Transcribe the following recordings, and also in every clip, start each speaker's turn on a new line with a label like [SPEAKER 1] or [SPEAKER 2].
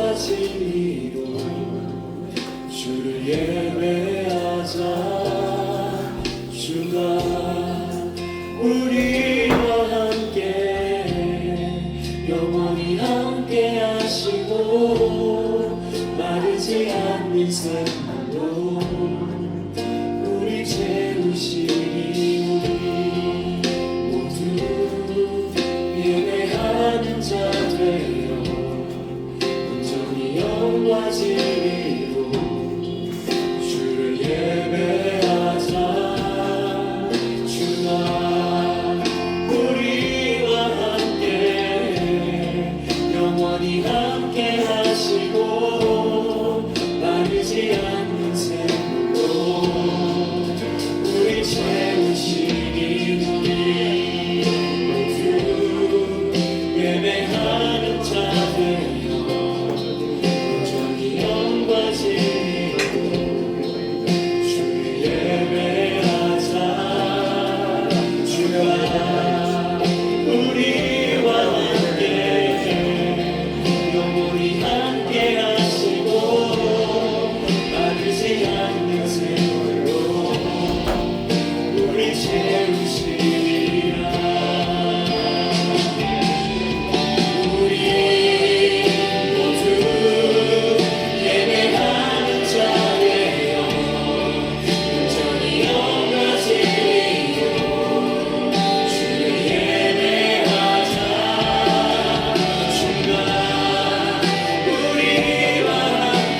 [SPEAKER 1] 영과 진리로 주를 예배하자. 주가 우리와 함께 영원히 함께 하시고 마르지 않는 샘물로 우리 채우시니 우리 모두 예배하는 자 되어 온전히 영과 진리로 주를 예배하자. 주가 우리와 함께 영원히 함께 하시고 마르지 않는 샘물로 우리 채우시니 우리 모두 예배하는 자 되어 온전히 영과 진리로 주를 예배하자. 주가 우리와 함께 영원히 함께 하시고 마르지 않는 샘물로 우리 채우시리라. 우리 모두 예배하는 자 되어 온전히 영과 진리로 주를 예배하자. 주가 우리와 함께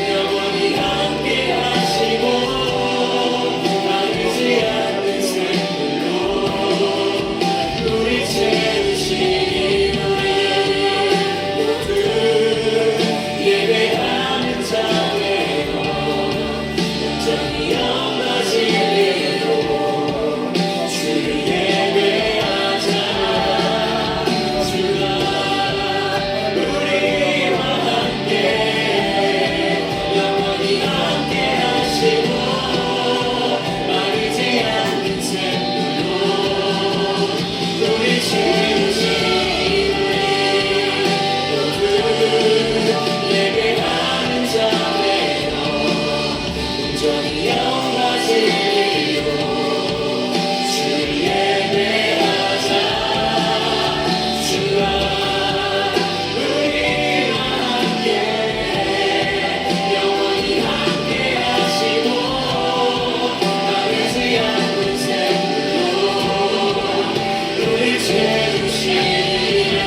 [SPEAKER 1] 영원히 함께 하시고 마르지 않는 샘물로 우리 채우시니 우리 모두 예배하는 자 되어 온전히 영과 진리로 주를 예배하자. 주가 우리와 함께 영원히 함께 하시고 마르지 않는 샘물로 우리 채우시니 모두 예배하는 자 되어 온전히 영과 진리로 주를 예배하자. 주가 우리와 함께 영원히 함께 하시고 마르지 않는 샘물로 우리 채우시리라.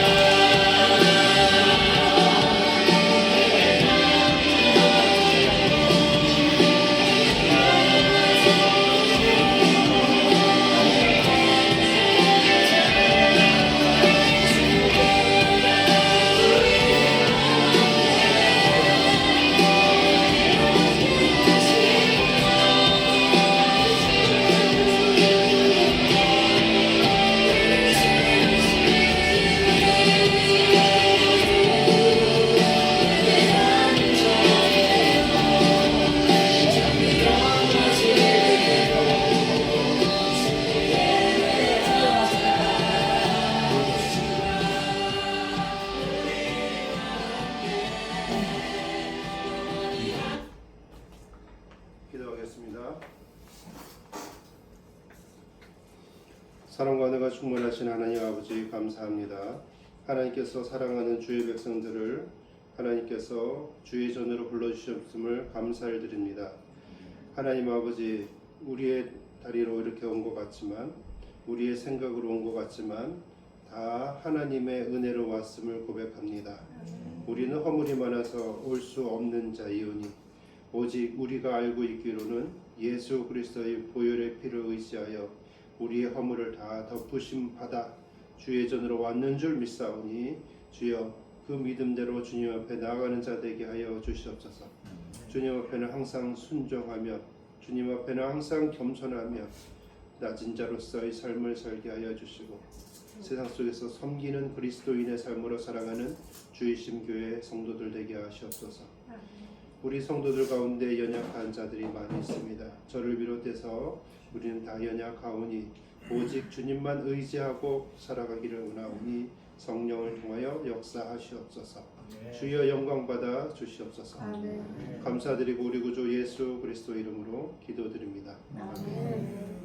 [SPEAKER 2] 기도하겠습니다. 사랑과 은혜가 충만하신 하나님 아버지 감사합니다. 하나님께서 사랑하는 주의 백성들을 하나님께서 주의 전으로 불러주셨음을 감사를 드립니다. 하나님 아버지, 우리의 다리로 이렇게 온 것 같지만, 우리의 생각으로 온 것 같지만 다 하나님의 은혜로 왔음을 고백합니다. 우리는 허물이 많아서 올 수 없는 자이오니 오직 우리가 알고 있기로는 예수 그리스도의 보혈의 피를 의지하여 우리의 허물을 다 덮으심 받아 주의 전으로 왔는 줄 믿사오니 주여 그 믿음대로 주님 앞에 나아가는 자 되게 하여 주시옵소서. 주님 앞에는 항상 순종하며 주님 앞에는 항상 겸손하며 낮은 자로서의 삶을 살게 하여 주시고 세상 속에서 섬기는 그리스도인의 삶으로 살아가는 주의심 교회 성도들 되게 하시옵소서. 우리 성도들 가운데 연약한 자들이 많이 있습니다. 저를 비롯해서 우리는 다 연약하오니 오직 주님만 의지하고 살아가기를 원하오니 성령을 통하여 역사하시옵소서. 주여 영광 받아 주시옵소서.
[SPEAKER 3] 아멘.
[SPEAKER 2] 감사드리고 우리 구주 예수 그리스도 이름으로 기도드립니다.
[SPEAKER 3] 아멘.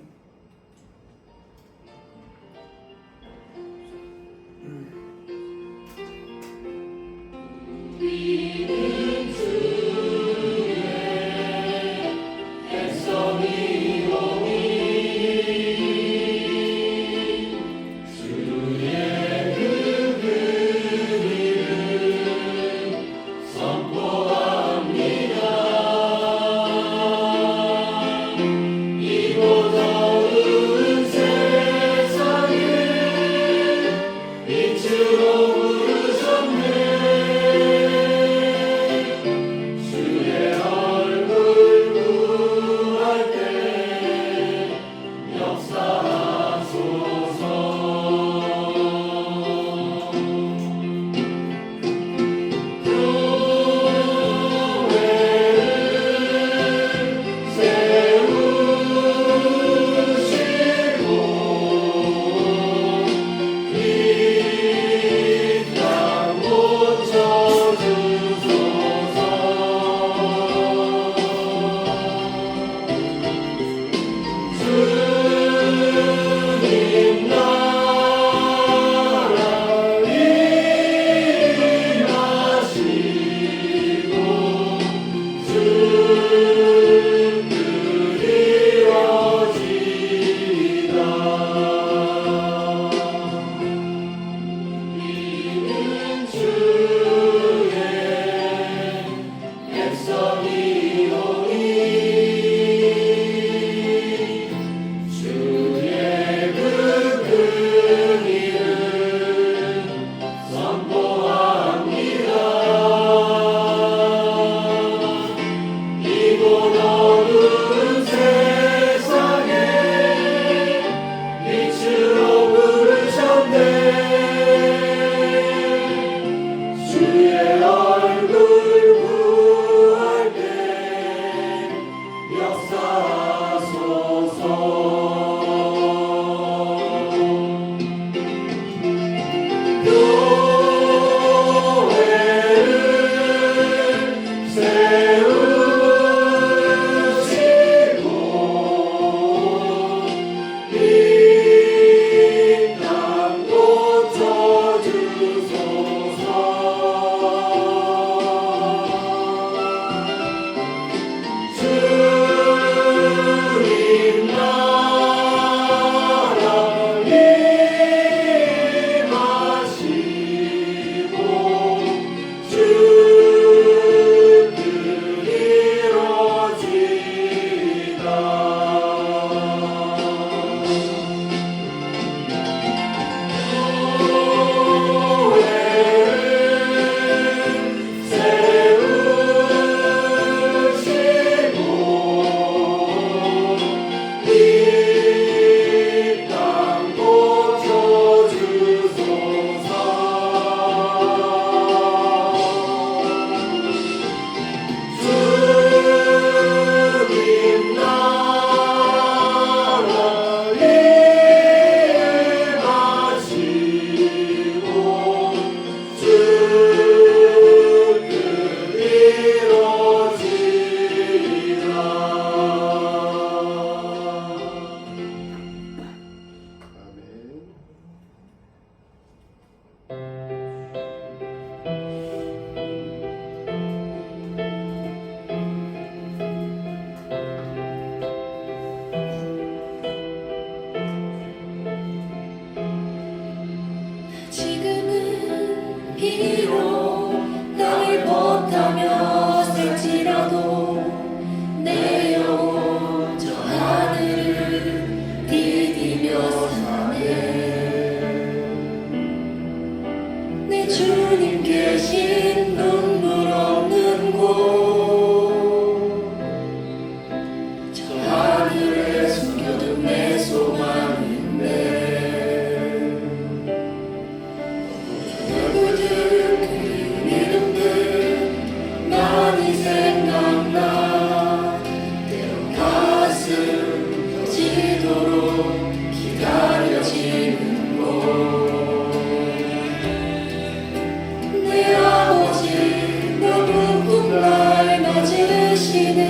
[SPEAKER 1] 날 맞으시는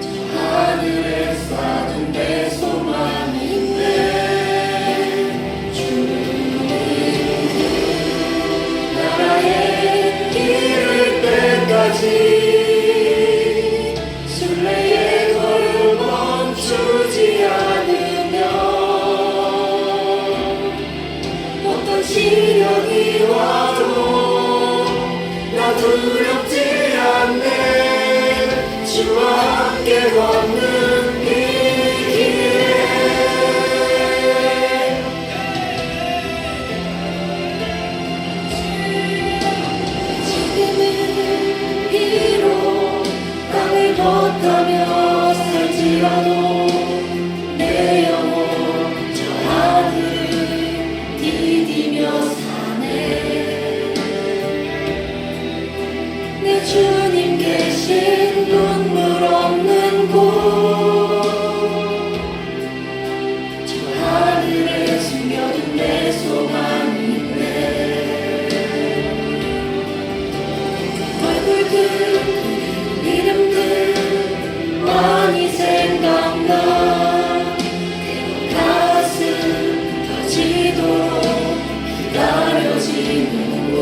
[SPEAKER 1] 저 하늘에 쌓은 내 소망인데 주님 나라에 이를 때까지 순례의 걸음 멈추지 않으면 어떤 시련이 와도 나 두렵지 않네 주와 함께 걷는 이 길에 지금은 비록 땅을 걷다며 살지라도 내 영혼 저 하늘을 디디며 사네 내 주님 계신 눈물 없는 곳 저 하늘에 숨겨둔 내 소망인데 얼굴들 이름들 많이 생각나 가슴 터지도록 기다려지는 곳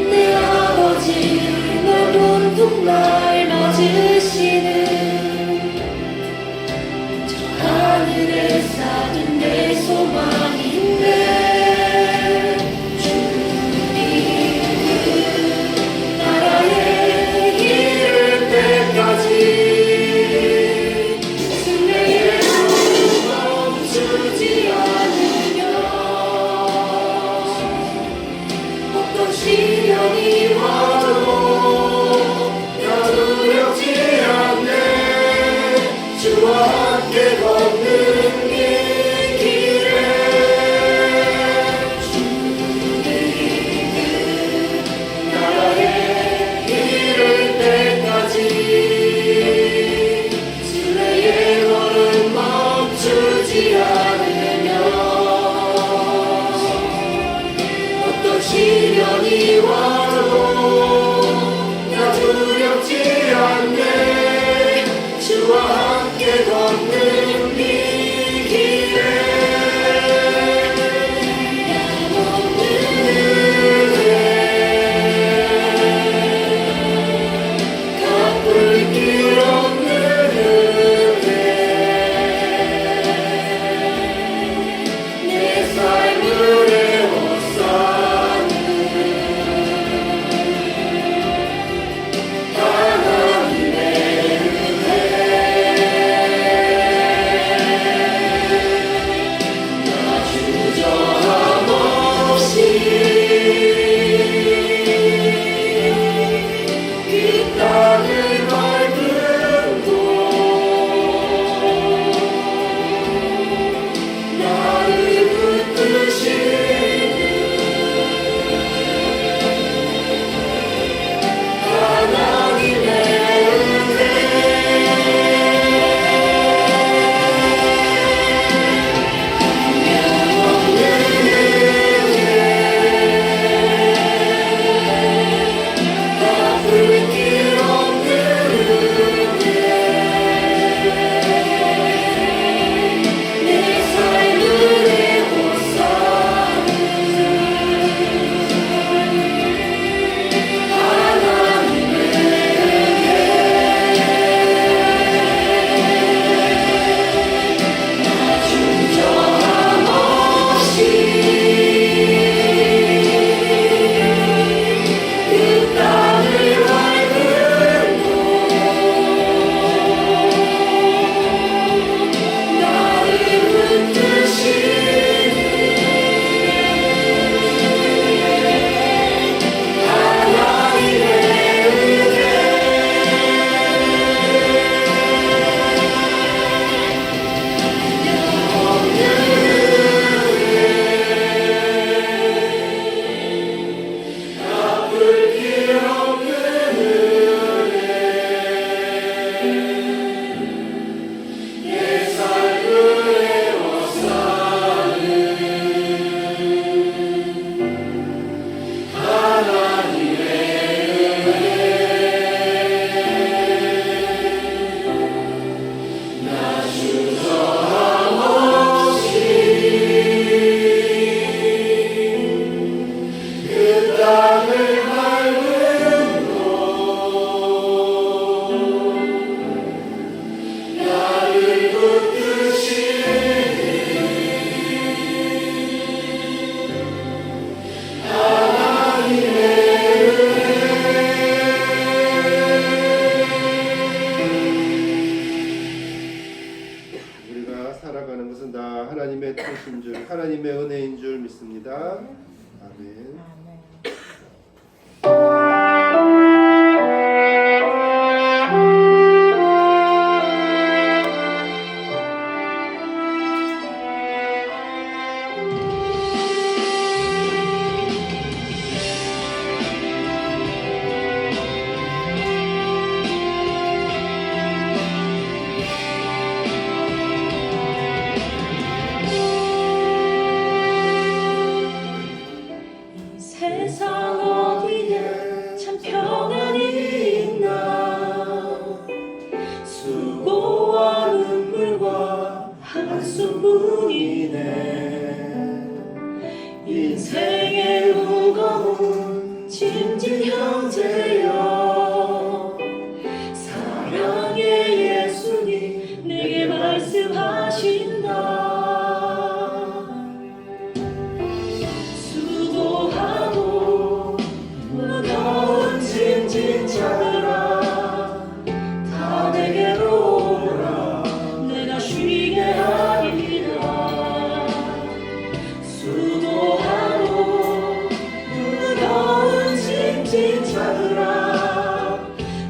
[SPEAKER 1] 내 아버지 넓은 날 맞으시는 저 하늘에 쌓은 내 소망인데 주님 나라에 이를 때까지 순례의 걸음 멈추지 않으면 어떤 시련이 와도 나 두렵지 않네 주와 함께 걷는 이 길에 주님 나라에 이를 때까지 순례의 걸음 멈추지 않으면 어떤 시련이 와도 나 두렵지 않네 주와 함께 걷는 이 길에 남없는 은혜 갚을 길 없는 은혜 내 삶을 에워싸는 하나님의 은혜
[SPEAKER 2] 은혜인 줄 믿습니다. 아멘.
[SPEAKER 3] 아멘.
[SPEAKER 1] 세상 어디에 참 평안이 있나 수고와 눈물과 한숨뿐이네 인생의 무거운 짐진 형제여 사랑의 예수님 내게 말씀하신다 수고하고 무거운 짐진 자들아 다 내게로 오라 내가 쉬게 하리라 수고하고 무거운 짐진 자들아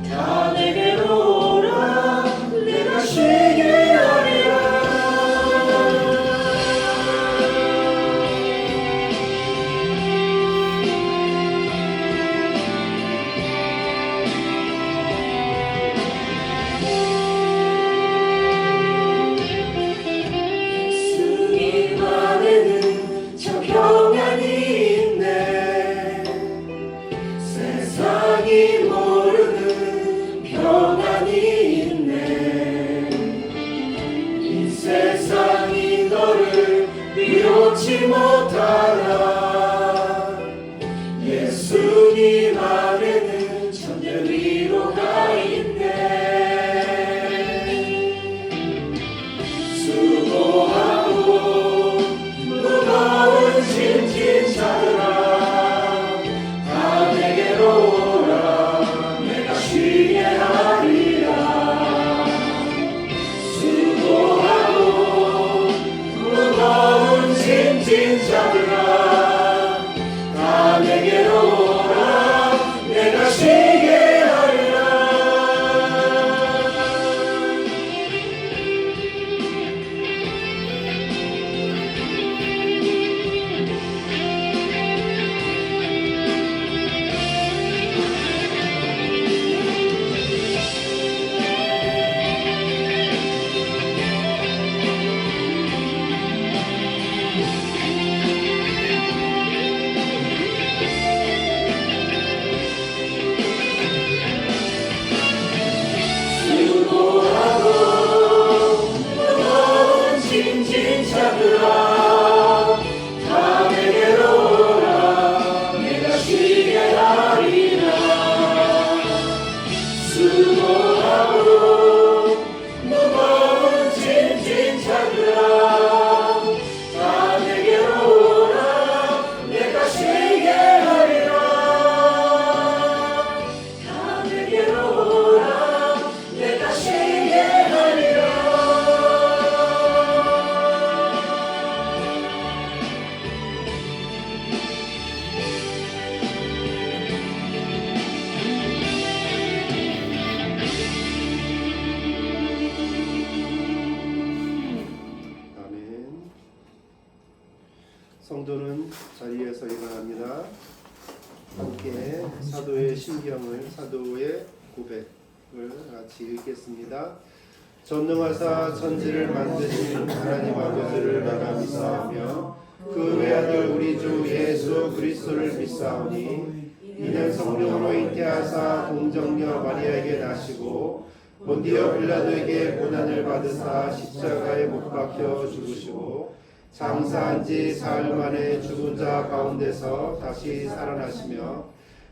[SPEAKER 1] 다 내게로 오라 내가 쉬게 하리라 예수님 안에는 참 평안이 있네 세상이 모르는 평안이 있네 이 세상이 너를 위로치 못하나 예수님 안에는 참된 위로가 있네 수고하고 무거운 짐진 자들아 다 내게로 오라 내가 쉬게 하리라 수고하고 무거운 짐진 자들아 다 내게로 오라 내가 쉬게 하리라 수고하고 무거운 짐진 자들아 다 내게로 오라 내가 쉬게 하리라 수고하고 무거운 짐진 자들아 다 내게로 오라 내가 쉬게 하리라 다 내게로 오라 내가 쉬게 하리라
[SPEAKER 2] 아멘. 성도는 자리에서 일어납니다. 함께 사도의 심경을 사도의 고백을 같이 읽겠습니다. 전능하사 천지를 만드신 하나님 아버지를 내가 믿사오며 그 외아들 우리 주 예수 그리스도를 믿사오니 이는 성령으로 잉태하사 동정녀 마리아에게 나시고 본디오 빌라도에게 고난을 받으사 십자가에 못 박혀 죽으시고 장사한 지 사흘 만에 죽은 자 가운데서 다시 살아나시며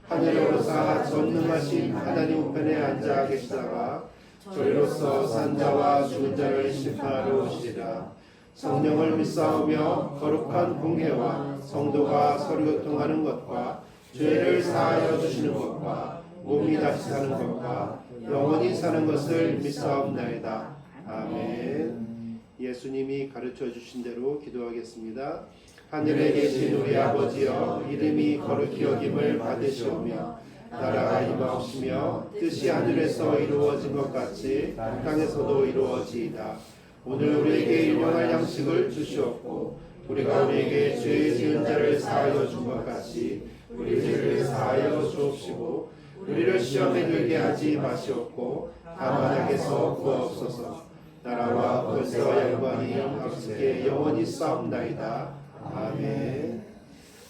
[SPEAKER 2] 하늘에 오르사 전능하신 하나님 우편에 앉아 계시다가 저희로서 산 자와 죽은 자를 심판하러 오시리라. 성령을 믿사오며 거룩한 공회와 성도가 서로 교통하는 것과 죄를 사하여 주시는 것과 몸이 다시 사는 것과 영원히 사는 것을 믿사옵나이다. 아멘. 예수님이 가르쳐 주신 대로 기도하겠습니다. 하늘에 계신 우리 아버지여 이름이 거룩히 여김을 받으시오며 나라가 임하옵시며 뜻이 하늘에서 이루어진 것 같이 땅에서도 이루어지이다. 오늘 우리에게 일용할 양식을 주시옵고 우리가 우리에게 죄 지은 자를 사하여 준 것 같이 우리 죄를 사하여 주옵시고 우리를 시험에 들게 하지 마시옵고 다만 악에서 구하옵소서. 나라와 권세와 영광이 아버지께 영원히 싸움나이다. 아멘.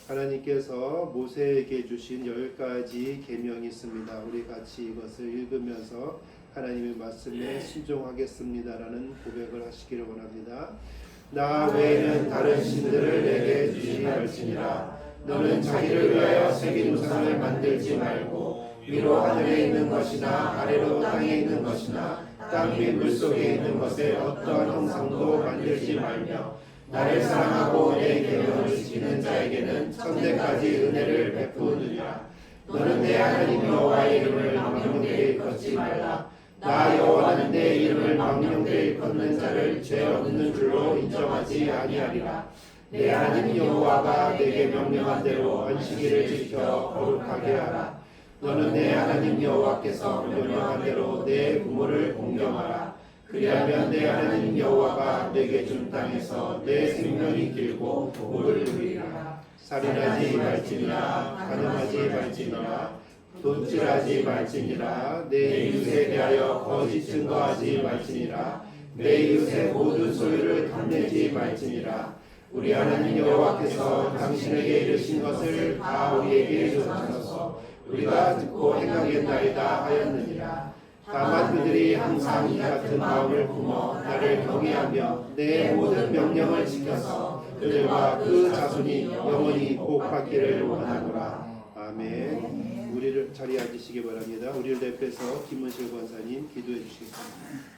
[SPEAKER 2] 하나님께서 모세에게 주신 10가지 계명이 있습니다. 우리 같이 이것을 읽으면서 하나님의 말씀에 순종하겠습니다라는 고백을 하시기를 원합니다. 나 외에는 다른 신들을 내게 주지 말지니라. 너는 자기를 위하여 새긴 우상을 만들지 말고 위로 하늘에 있는 것이나 아래로 땅에 있는 것이나 땅 위 물속에 있는 것에 어떠한 형상도 만들지 말며 나를 사랑하고 내 계명을 지키는 자에게는 천대까지 은혜를 베푸느니라. 너는 내 하나님 여호와의 이름을 망령되이 일컫지 말라. 나 여호와는 내 이름을 망령되이 일컫는 자를 죄 없는 줄로 인정하지 아니하리라. 내 하나님 여호와가 내게 명령한 대로 안식일을 지켜 거룩하게 하라. 너는 내 하나님 여호와께서 명령한 대로 내 부모를 공경하라. 그리하면 내 하나님 여호와가 내게 준 땅에서 내 생명이 길고 복을 누리리라. 살인하지 말지니라. 간음하지 말지니라. 도질하지 말지니라. 내 이웃에 대하여 거짓 증거하지 말지니라. 내 이웃의 모든 소유를 탐내지 말지니라. 우리 하나님 여호와께서 당신에게 이르신 것을 다 우리에게 전하소서. 우리가 듣고 행하겠나이다 하였느니라. 다만 그들이 항상 이 같은 마음을 품어 나를 경외하며 내 모든 명령을 지켜서 그들과 그 자손이 영원히 복받기를 원하노라. 아멘. 우리를 자리에 앉으시기 바랍니다. 우리를 대표해서 김문실 권사님 기도해 주시겠습니다.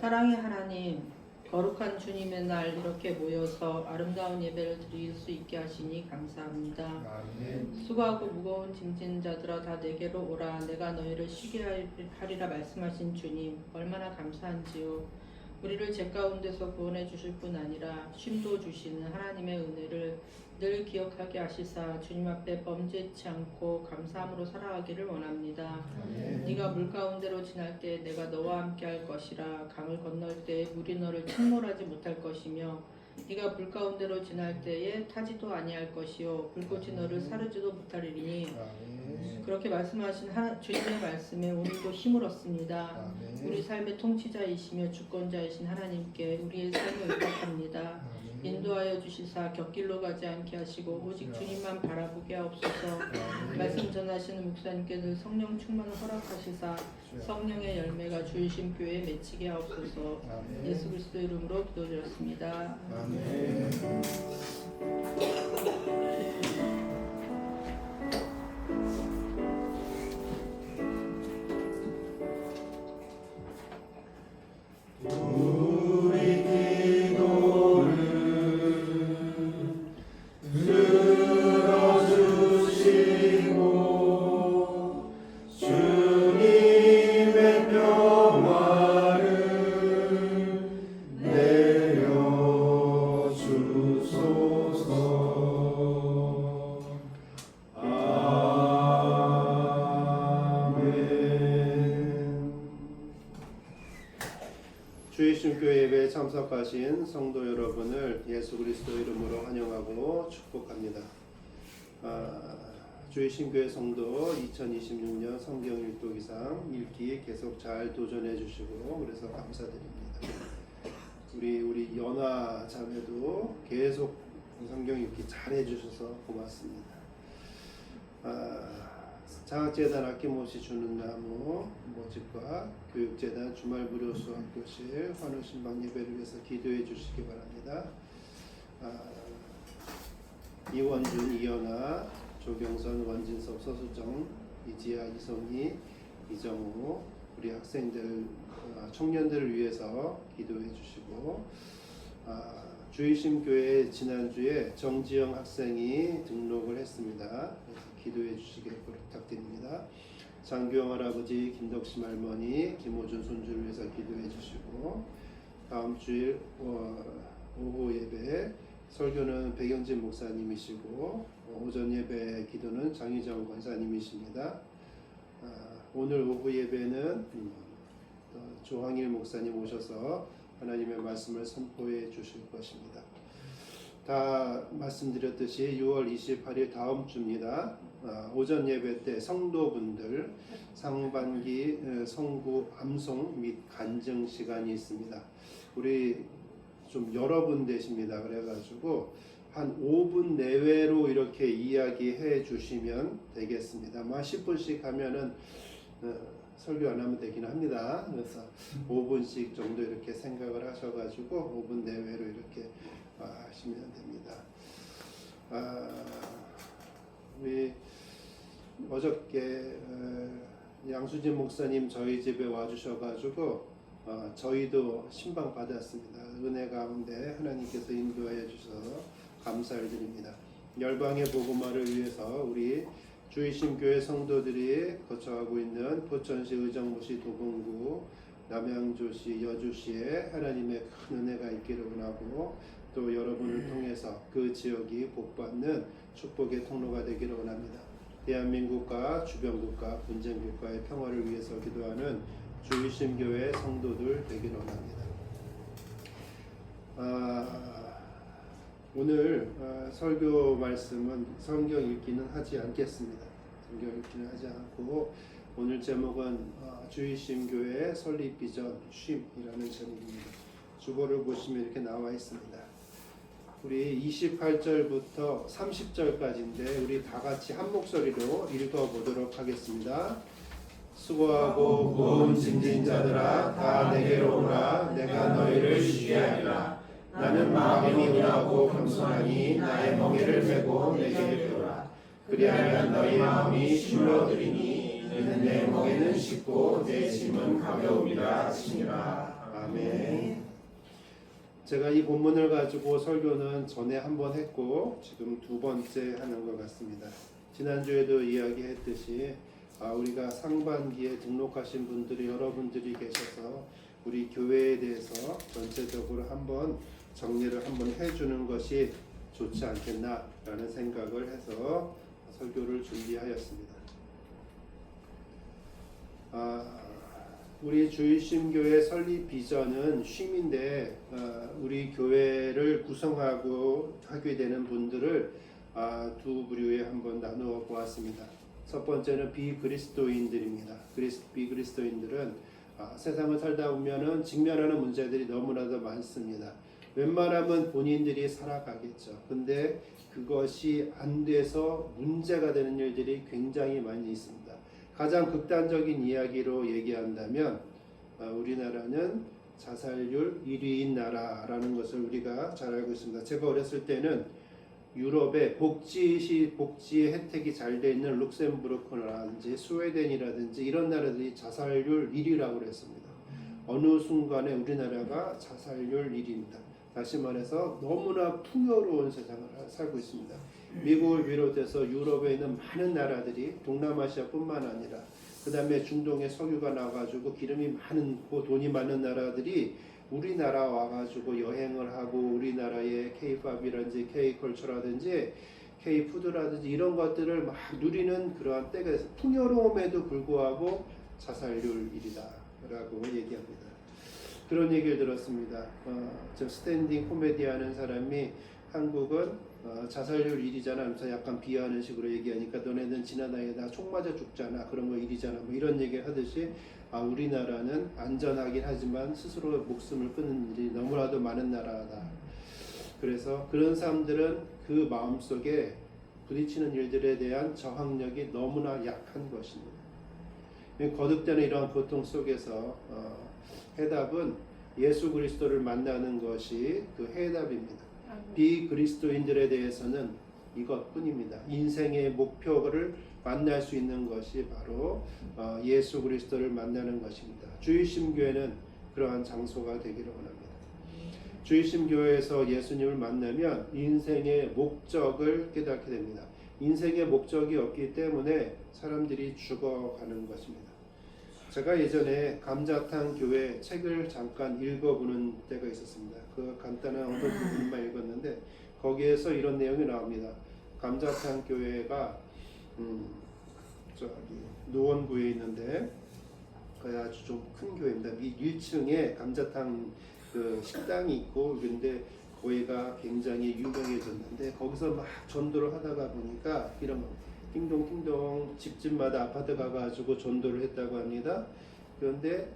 [SPEAKER 3] 사랑의 하나님, 거룩한 주님의 날 이렇게 모여서 아름다운 예배를 드릴 수 있게 하시니 감사합니다.
[SPEAKER 2] 아멘.
[SPEAKER 3] 수고하고 무거운 짐진 자들아 다 내게로 오라. 내가 너희를 쉬게 하리라 말씀하신 주님, 얼마나 감사한지요. 우리를 죄 가운데서 구원해 주실 뿐 아니라 쉼도 주시는 하나님의 은혜를 늘 기억하게 하시사 주님 앞에 범죄치 않고 감사함으로 살아가기를 원합니다. 네가 물 가운데로 지날 때 내가 너와 함께 할 것이라. 강을 건널 때 물이 너를 침몰하지 못할 것이며 네가 불 가운데로 지날 때에 타지도 아니할 것이요 불꽃이 너를 사르지도 못하리니. 그렇게 말씀하신 주님의 말씀에 오늘도 힘을 얻습니다. 우리 삶의 통치자이시며 주권자이신 하나님께 우리의 삶을 의탁합니다. 인도하여 주시사 곁길로 가지 않게 하시고 오직 주님만 바라보게 하옵소서. 말씀 전하시는 목사님께 늘 성령 충만을 허락하시사 성령의 열매가 주이신 교회에 맺히게 하옵소서. 예수 그리스도 이름으로 기도드렸습니다.
[SPEAKER 2] 아멘. 주의심교회 예배에 참석하신 성도 여러분을 예수 그리스도 이름으로 환영하고 축복합니다. 주의심교회 성도 2026년 성경 일독 이상 읽기 계속 잘 도전해 주시고 그래서 감사드립니다. 우리 연화 자매도 계속 성경 읽기 잘 해주셔서 고맙습니다. 장학재단 아낌없이 주는 나무 모집과 교육재단 주말 무료 수학교실 환우신방 예배를 위해서 기도해 주시기 바랍니다. 이원준, 이연아, 조경선, 원진섭, 서수정, 이지아, 이성희, 이정우 우리 학생들, 청년들을 위해서 기도해 주시고 주의심교회 지난주에 정지영 학생이 등록을 했습니다. 그래서 기도해 주시길 부탁드립니다. 장규영 할아버지, 김덕심 할머니, 김호준 손주를 위해서 기도해 주시고, 다음 주일 오후 예배 설교는 백영진 목사님이시고, 오전 예배 기도는 장희정 권사님이십니다. 오늘 오후 예배는 조항일 목사님 오셔서 하나님의 말씀을 선포해 주실 것입니다. 다 말씀드렸듯이 6월 28일 다음 주입니다. 오전 예배 때 성도분들 상반기 성구 암송 및 간증 시간이 있습니다. 우리 좀 여러 분 되십니다. 그래가지고 한 5분 내외로 이렇게 이야기해 주시면 되겠습니다. 10분씩 하면은 설교 안 하면 되긴 합니다. 그래서 5분씩 정도 이렇게 생각을 하셔가지고 5분 내외로 이렇게 하시면 됩니다. 우리 어저께 양수진 목사님 저희 집에 와주셔가지고 저희도 신방 받았습니다. 은혜 가운데 하나님께서 인도하여 주셔서 감사를 드립니다. 열방의 복음화를 위해서 우리 주의심교회 성도들이 거쳐가고 있는 포천시, 의정부시, 도봉구, 남양주시, 여주시에 하나님의 큰 은혜가 있기를 원하고, 또 여러분을 통해서 그 지역이 복받는 축복의 통로가 되기를 원합니다. 대한민국과 주변국가, 분쟁국가의 평화를 위해서 기도하는 주의심교회 성도들 되기를 원합니다. 오늘 설교 말씀은 성경 읽기는 하지 않겠습니다. 성경 읽기는 하지 않고, 오늘 제목은 주의심교회 설립 비전 쉼이라는 제목입니다. 주보를 보시면 이렇게 나와 있습니다. 우리 28절부터 30절까지인데 우리 다 같이 한 목소리로 읽어보도록 하겠습니다. 수고하고 무거운 짐진 자들아 다 내게로 오라. 내가 너희를 쉬게 하리라. 나는 마음이 온유하고 겸손하니 나의 멍에를 메고 내게 배우라. 그리하면 너희 마음이 쉼을 얻으리니 이는 내 멍에는 쉽고 내 짐은 가벼움이라 하시니라. 아멘. 제가 이 본문을 가지고 설교는 전에 한 번 했고 지금 두 번째 하는 것 같습니다. 지난주에도 이야기했듯이 우리가 상반기에 등록하신 분들이 여러분들이 계셔서 우리 교회에 대해서 전체적으로 한번 정리를 한번 해주는 것이 좋지 않겠나라는 생각을 해서 설교를 준비하였습니다. 우리 주의심교회 설립 비전은 쉼인데 우리 교회를 구성하고 하게 되는 분들을 두 부류에 한번 나누어 보았습니다. 첫 번째는 비그리스도인들입니다. 비그리스도인들은 세상을 살다 보면은 직면하는 문제들이 너무나도 많습니다. 웬만하면 본인들이 살아가겠죠. 근데 그것이 안 돼서 문제가 되는 일들이 굉장히 많이 있습니다. 가장 극단적인 이야기로 얘기한다면 우리나라는 자살률 1위인 나라라는 것을 우리가 잘 알고 있습니다. 제가 어렸을 때는 유럽의 복지 혜택이 잘 돼 있는 룩셈부르크라든지 스웨덴이라든지 이런 나라들이 자살률 1위라고 그랬습니다. 어느 순간에 우리나라가 자살률 1위입니다. 다시 말해서 너무나 풍요로운 세상을 살고 있습니다. 미국을 비롯해서 유럽에 있는 많은 나라들이 동남아시아뿐만 아니라 그 다음에 중동에 석유가 나와가지고 기름이 많고 돈이 많은 나라들이 우리나라 와가지고 여행을 하고 우리나라의 K-팝이라든지 K-컬처라든지 K-푸드라든지 이런 것들을 막 누리는 그러한 때가 있어요. 풍요로움에도 불구하고 자살률 1위다 라고 얘기합니다. 그런 얘기를 들었습니다. 저 스탠딩 코미디 하는 사람이 한국은 자살률 1위잖아 하면서 약간 비하하는 식으로 얘기하니까 너네는 지나다니다 총 맞아 죽잖아, 그런 거 1위잖아, 뭐 이런 얘기를 하듯이 우리나라는 안전하긴 하지만 스스로 목숨을 끊는 일이 너무나도 많은 나라다. 그래서 그런 사람들은 그 마음속에 부딪히는 일들에 대한 저항력이 너무나 약한 것입니다. 거듭되는 이러한 고통 속에서 해답은 예수 그리스도를 만나는 것이 그 해답입니다. 비그리스도인들에 대해서는 이것뿐입니다. 인생의 목표를 만날 수 있는 것이 바로 예수 그리스도를 만나는 것입니다. 주의심교회는 그러한 장소가 되기를 원합니다. 주이심 교회에서 예수님을 만나면 인생의 목적을 깨닫게 됩니다. 인생의 목적이 없기 때문에 사람들이 죽어가는 것입니다. 제가 예전에 감자탕 교회 책을 잠깐 읽어보는 때가 있었습니다. 그 간단한 어떤 부분만 읽었는데 거기에서 이런 내용이 나옵니다. 감자탕 교회가 저기 노원구에 있는데 그 아주 좀 큰 교회입니다. 1층에 감자탕 그 식당이 있고 근데 거기가 굉장히 유명해졌는데 거기서 막 전도를 하다가 보니까 이런 띵동띵동 집집마다 아파트 가가지고 전도를 했다고 합니다. 그런데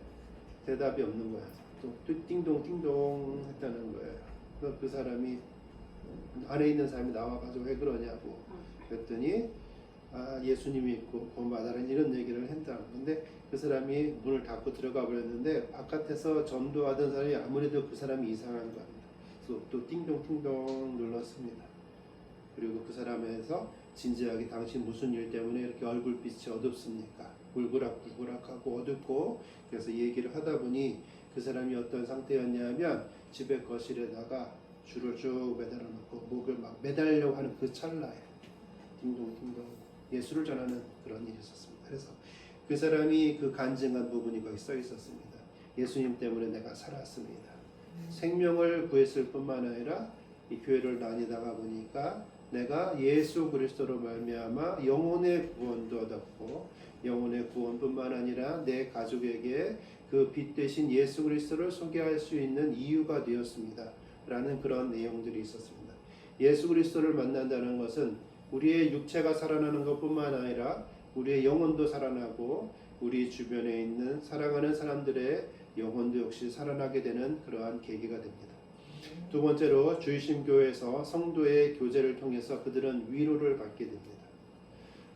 [SPEAKER 2] 대답이 없는 거예요. 또 띵동띵동 했다는 거예요. 그 사람이 안에 있는 사람이 나와가지고 왜 그러냐고 그랬더니 예수님이 있고 구원받아라는 이런 얘기를 했다. 근데 그 사람이 문을 닫고 들어가 버렸는데 바깥에서 전도하던 사람이 아무래도 그 사람이 이상한 겁니다. 그래서 또 띵동띵동 눌렀습니다. 그리고 그 사람에서 진지하게 당신 무슨 일 때문에 이렇게 얼굴빛이 어둡습니까? 울그락불그락하고 어둡고 그래서 얘기를 하다 보니 그 사람이 어떤 상태였냐면 집에 거실에다가 줄을 쭉 매달아 놓고 목을 막 매달려고 하는 그 찰나에 띵동띵동 예수를 전하는 그런 일이 있었습니다. 그래서 그 사람이 그 간증한 부분이 거기 써 있었습니다. 예수님 때문에 내가 살았습니다. 생명을 구했을 뿐만 아니라 이 교회를 다니다가 보니까 내가 예수 그리스도로 말미암아 영혼의 구원도 얻었고 영혼의 구원뿐만 아니라 내 가족에게 그 빛 대신 예수 그리스도를 소개할 수 있는 이유가 되었습니다. 라는 그런 내용들이 있었습니다. 예수 그리스도를 만난다는 것은 우리의 육체가 살아나는 것뿐만 아니라 우리의 영혼도 살아나고 우리 주변에 있는 사랑하는 사람들의 영혼도 역시 살아나게 되는 그러한 계기가 됩니다. 두 번째로 주이심 교회에서 성도의 교제를 통해서 그들은 위로를 받게 됩니다.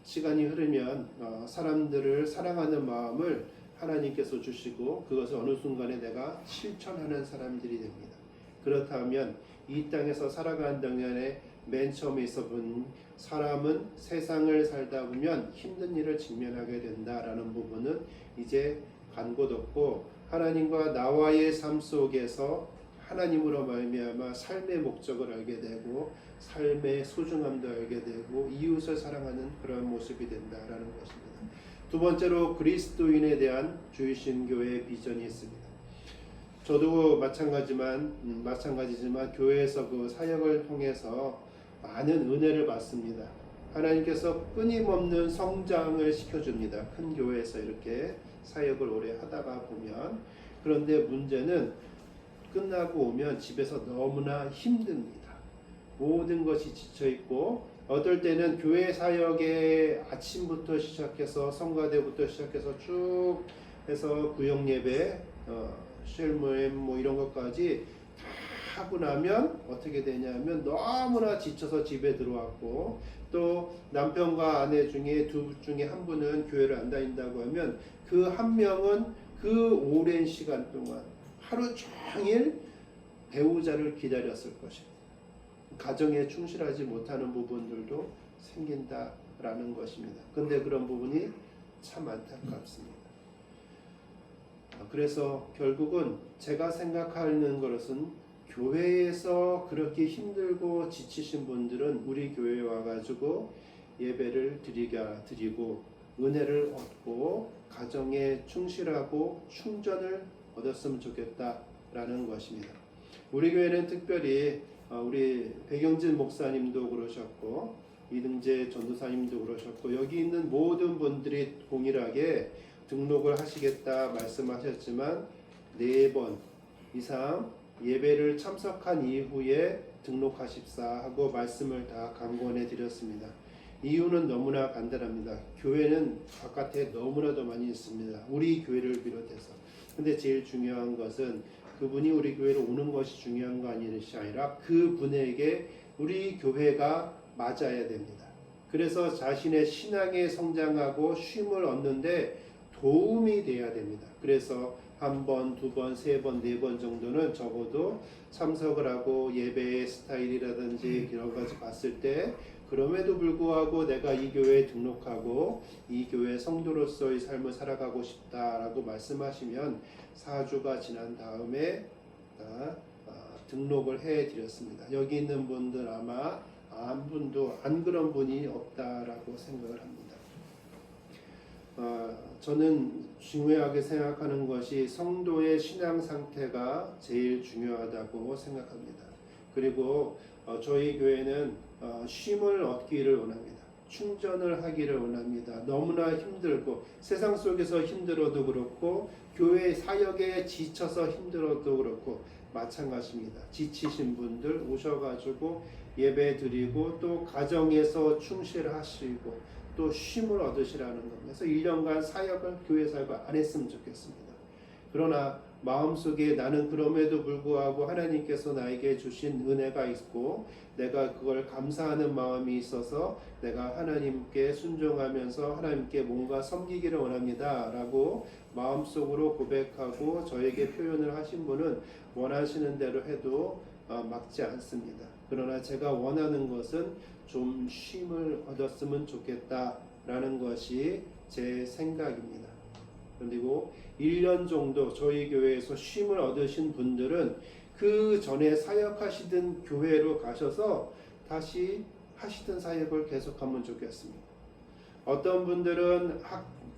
[SPEAKER 2] 시간이 흐르면 사람들을 사랑하는 마음을 하나님께서 주시고 그것을 어느 순간에 내가 실천하는 사람들이 됩니다. 그렇다면 이 땅에서 살아가는 동안에 맨 처음에 있어 본 사람은 세상을 살다 보면 힘든 일을 직면하게 된다라는 부분은 이제 간 곳 없고 하나님과 나와의 삶 속에서 하나님으로 말미암아 삶의 목적을 알게 되고 삶의 소중함도 알게 되고 이웃을 사랑하는 그런 모습이 된다라는 것입니다. 두 번째로 그리스도인에 대한 주이심 교회의 비전이 있습니다. 저도 마찬가지지만 교회에서 그 사역을 통해서 많은 은혜를 받습니다. 하나님께서 끊임없는 성장을 시켜줍니다. 큰 교회에서 이렇게 사역을 오래 하다가 보면 그런데 문제는 끝나고 오면 집에서 너무나 힘듭니다. 모든 것이 지쳐있고 어떨 때는 교회 사역에 아침부터 시작해서 성가대부터 시작해서 쭉 해서 구역예배 쉘모임 뭐 이런 것까지 다 하고 나면 어떻게 되냐면 너무나 지쳐서 집에 들어왔고 또 남편과 아내 중에 두 중에 한 분은 교회를 안 다닌다고 하면 그 한 명은 그 오랜 시간 동안 하루 종일 배우자를 기다렸을 것입니다. 가정에 충실하지 못하는 부분들도 생긴다라는 것입니다. 근데 그런 부분이 참 안타깝습니다. 그래서 결국은 제가 생각하는 것은 교회에서 그렇게 힘들고 지치신 분들은 우리 교회에 와가지고 예배를 드리고 은혜를 얻고 가정에 충실하고 충전을 얻었으면 좋겠다라는 것입니다. 우리 교회는 특별히 우리 백영진 목사님도 그러셨고 이등재 전도사님도 그러셨고 여기 있는 모든 분들이 동일하게 등록을 하시겠다 말씀하셨지만 4번 이상 예배를 참석한 이후에 등록하십사 하고 말씀을 다 강권해 드렸습니다. 이유는 너무나 간단합니다. 교회는 바깥에 너무나도 많이 있습니다. 우리 교회를 비롯해서. 근데 제일 중요한 것은 그분이 우리 교회로 오는 것이 중요한 거 아니라 그분에게 우리 교회가 맞아야 됩니다. 그래서 자신의 신앙에 성장하고 쉼을 얻는데 도움이 돼야 됩니다. 그래서 한 번, 두 번, 세 번, 네 번 정도는 적어도 참석을 하고 예배의 스타일이라든지 이런 것을 봤을 때 그럼에도 불구하고 내가 이 교회에 등록하고 이 교회 성도로서의 삶을 살아가고 싶다라고 말씀하시면 4주가 지난 다음에 등록을 해드렸습니다. 여기 있는 분들 아마 한 분도 안 그런 분이 없다라고 생각을 합니다. 저는 중요하게 생각하는 것이 성도의 신앙 상태가 제일 중요하다고 생각합니다. 그리고 저희 교회는 쉼을 얻기를 원합니다. 충전을 하기를 원합니다. 너무나 힘들고 세상 속에서 힘들어도 그렇고 교회 사역에 지쳐서 힘들어도 그렇고 마찬가지입니다. 지치신 분들 오셔가지고 예배 드리고 또 가정에서 충실하시고 또 쉼을 얻으시라는 겁니다. 그래서 1년간 사역을 교회 사역을 안 했으면 좋겠습니다. 그러나 마음속에 나는 그럼에도 불구하고 하나님께서 나에게 주신 은혜가 있고 내가 그걸 감사하는 마음이 있어서 내가 하나님께 순종하면서 하나님께 뭔가 섬기기를 원합니다 라고 마음속으로 고백하고 저에게 표현을 하신 분은 원하시는 대로 해도 막지 않습니다. 그러나 제가 원하는 것은 좀 쉼을 얻었으면 좋겠다라는 것이 제 생각입니다. 그리고 1년 정도 저희 교회에서 쉼을 얻으신 분들은 그 전에 사역하시던 교회로 가셔서 다시 하시던 사역을 계속하면 좋겠습니다. 어떤 분들은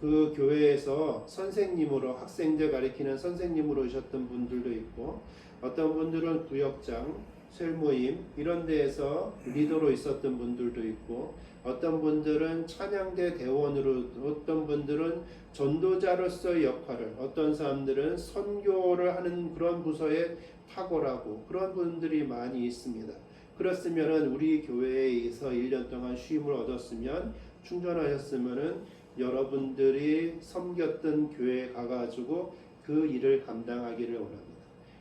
[SPEAKER 2] 그 교회에서 선생님으로 학생들 가르치는 선생님으로 오셨던 분들도 있고 어떤 분들은 구역장, 셀모임 이런 데에서 리더로 있었던 분들도 있고 어떤 분들은 찬양대 대원으로 어떤 분들은 전도자로서의 역할을 어떤 사람들은 선교를 하는 그런 부서에 탁월하고 그런 분들이 많이 있습니다. 그렇으면 우리 교회에서 1년 동안 쉼을 얻었으면 충전하셨으면 여러분들이 섬겼던 교회에 가가지고 그 일을 감당하기를 원합니다.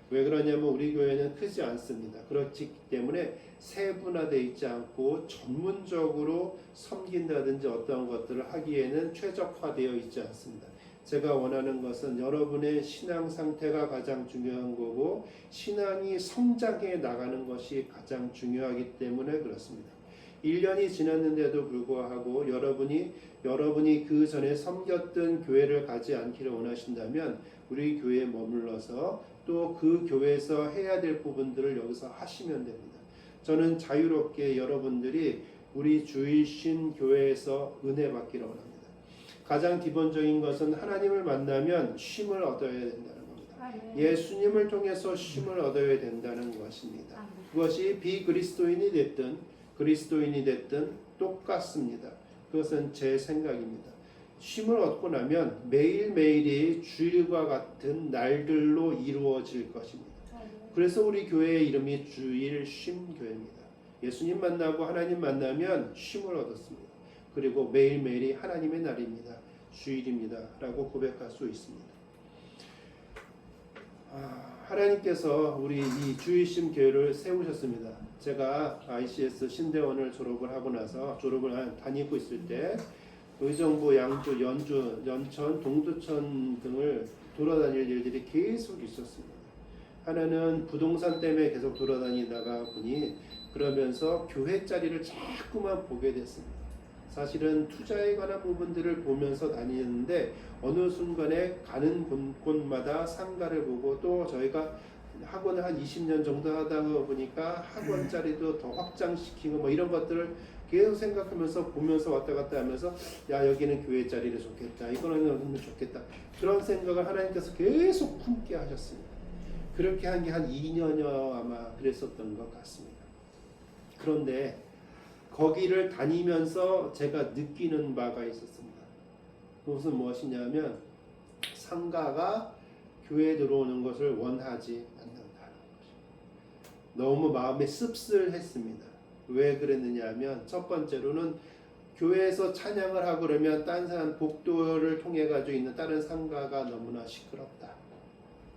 [SPEAKER 2] 왜 그러냐면 우리 교회는 크지 않습니다. 그렇기 때문에 세분화되어 있지 않고 전문적으로 섬긴다든지 어떤 것들을 하기에는 최적화되어 있지 않습니다. 제가 원하는 것은 여러분의 신앙 상태가 가장 중요한 거고 신앙이 성장해 나가는 것이 가장 중요하기 때문에 그렇습니다. 1년이 지났는데도 불구하고 여러분이 그 전에 섬겼던 교회를 가지 않기를 원하신다면 우리 교회에 머물러서 또 그 교회에서 해야 될 부분들을 여기서 하시면 됩니다. 저는 자유롭게 여러분들이 우리 주이신 교회에서 은혜 받기를 원합니다. 가장 기본적인 것은 하나님을 만나면 쉼을 얻어야 된다는 겁니다. 예수님을 통해서 쉼을 얻어야 된다는 것입니다. 그것이 비그리스도인이 됐든 그리스도인이 됐든 똑같습니다. 그것은 제 생각입니다. 쉼을 얻고 나면 매일매일이 주일과 같은 날들로 이루어질 것입니다. 그래서 우리 교회의 이름이 주일 쉼교회입니다. 예수님 만나고 하나님 만나면 쉼을 얻었습니다. 그리고 매일매일이 하나님의 날입니다. 주일입니다. 라고 고백할 수 있습니다. 하나님께서 우리 이 주일 쉼교회를 세우셨습니다. 제가 ICS 신대원을 졸업을 하고 나서 다니고 있을 때 의정부, 양주, 연주, 연천, 동두천 등을 돌아다닐 일들이 계속 있었습니다. 하나는 부동산 때문에 계속 돌아다니다가 보니 그러면서 교회 자리를 자꾸만 보게 됐습니다. 사실은 투자에 관한 부분들을 보면서 다니는데 어느 순간에 가는 곳마다 상가를 보고 또 저희가 학원을 한 20년 정도 하다 보니까 학원 자리도 더 확장시키고 뭐 이런 것들을 계속 생각하면서 보면서 왔다 갔다 하면서 야 여기는 교회 자리를 좋겠다 이거는 좋겠다 그런 생각을 하나님께서 계속 품게 하셨습니다. 그렇게 한 게 한 2년여 아마 그랬었던 것 같습니다. 그런데 거기를 다니면서 제가 느끼는 바가 있었습니다. 그것은 무엇이냐면 상가가 교회에 들어오는 것을 원하지 않는다는 것입니다. 너무 마음에 씁쓸했습니다. 왜 그랬느냐 하면 첫 번째로는 교회에서 찬양을 하고 그러면 다른 사람 복도를 통해 가지고 있는 다른 상가가 너무나 시끄럽다.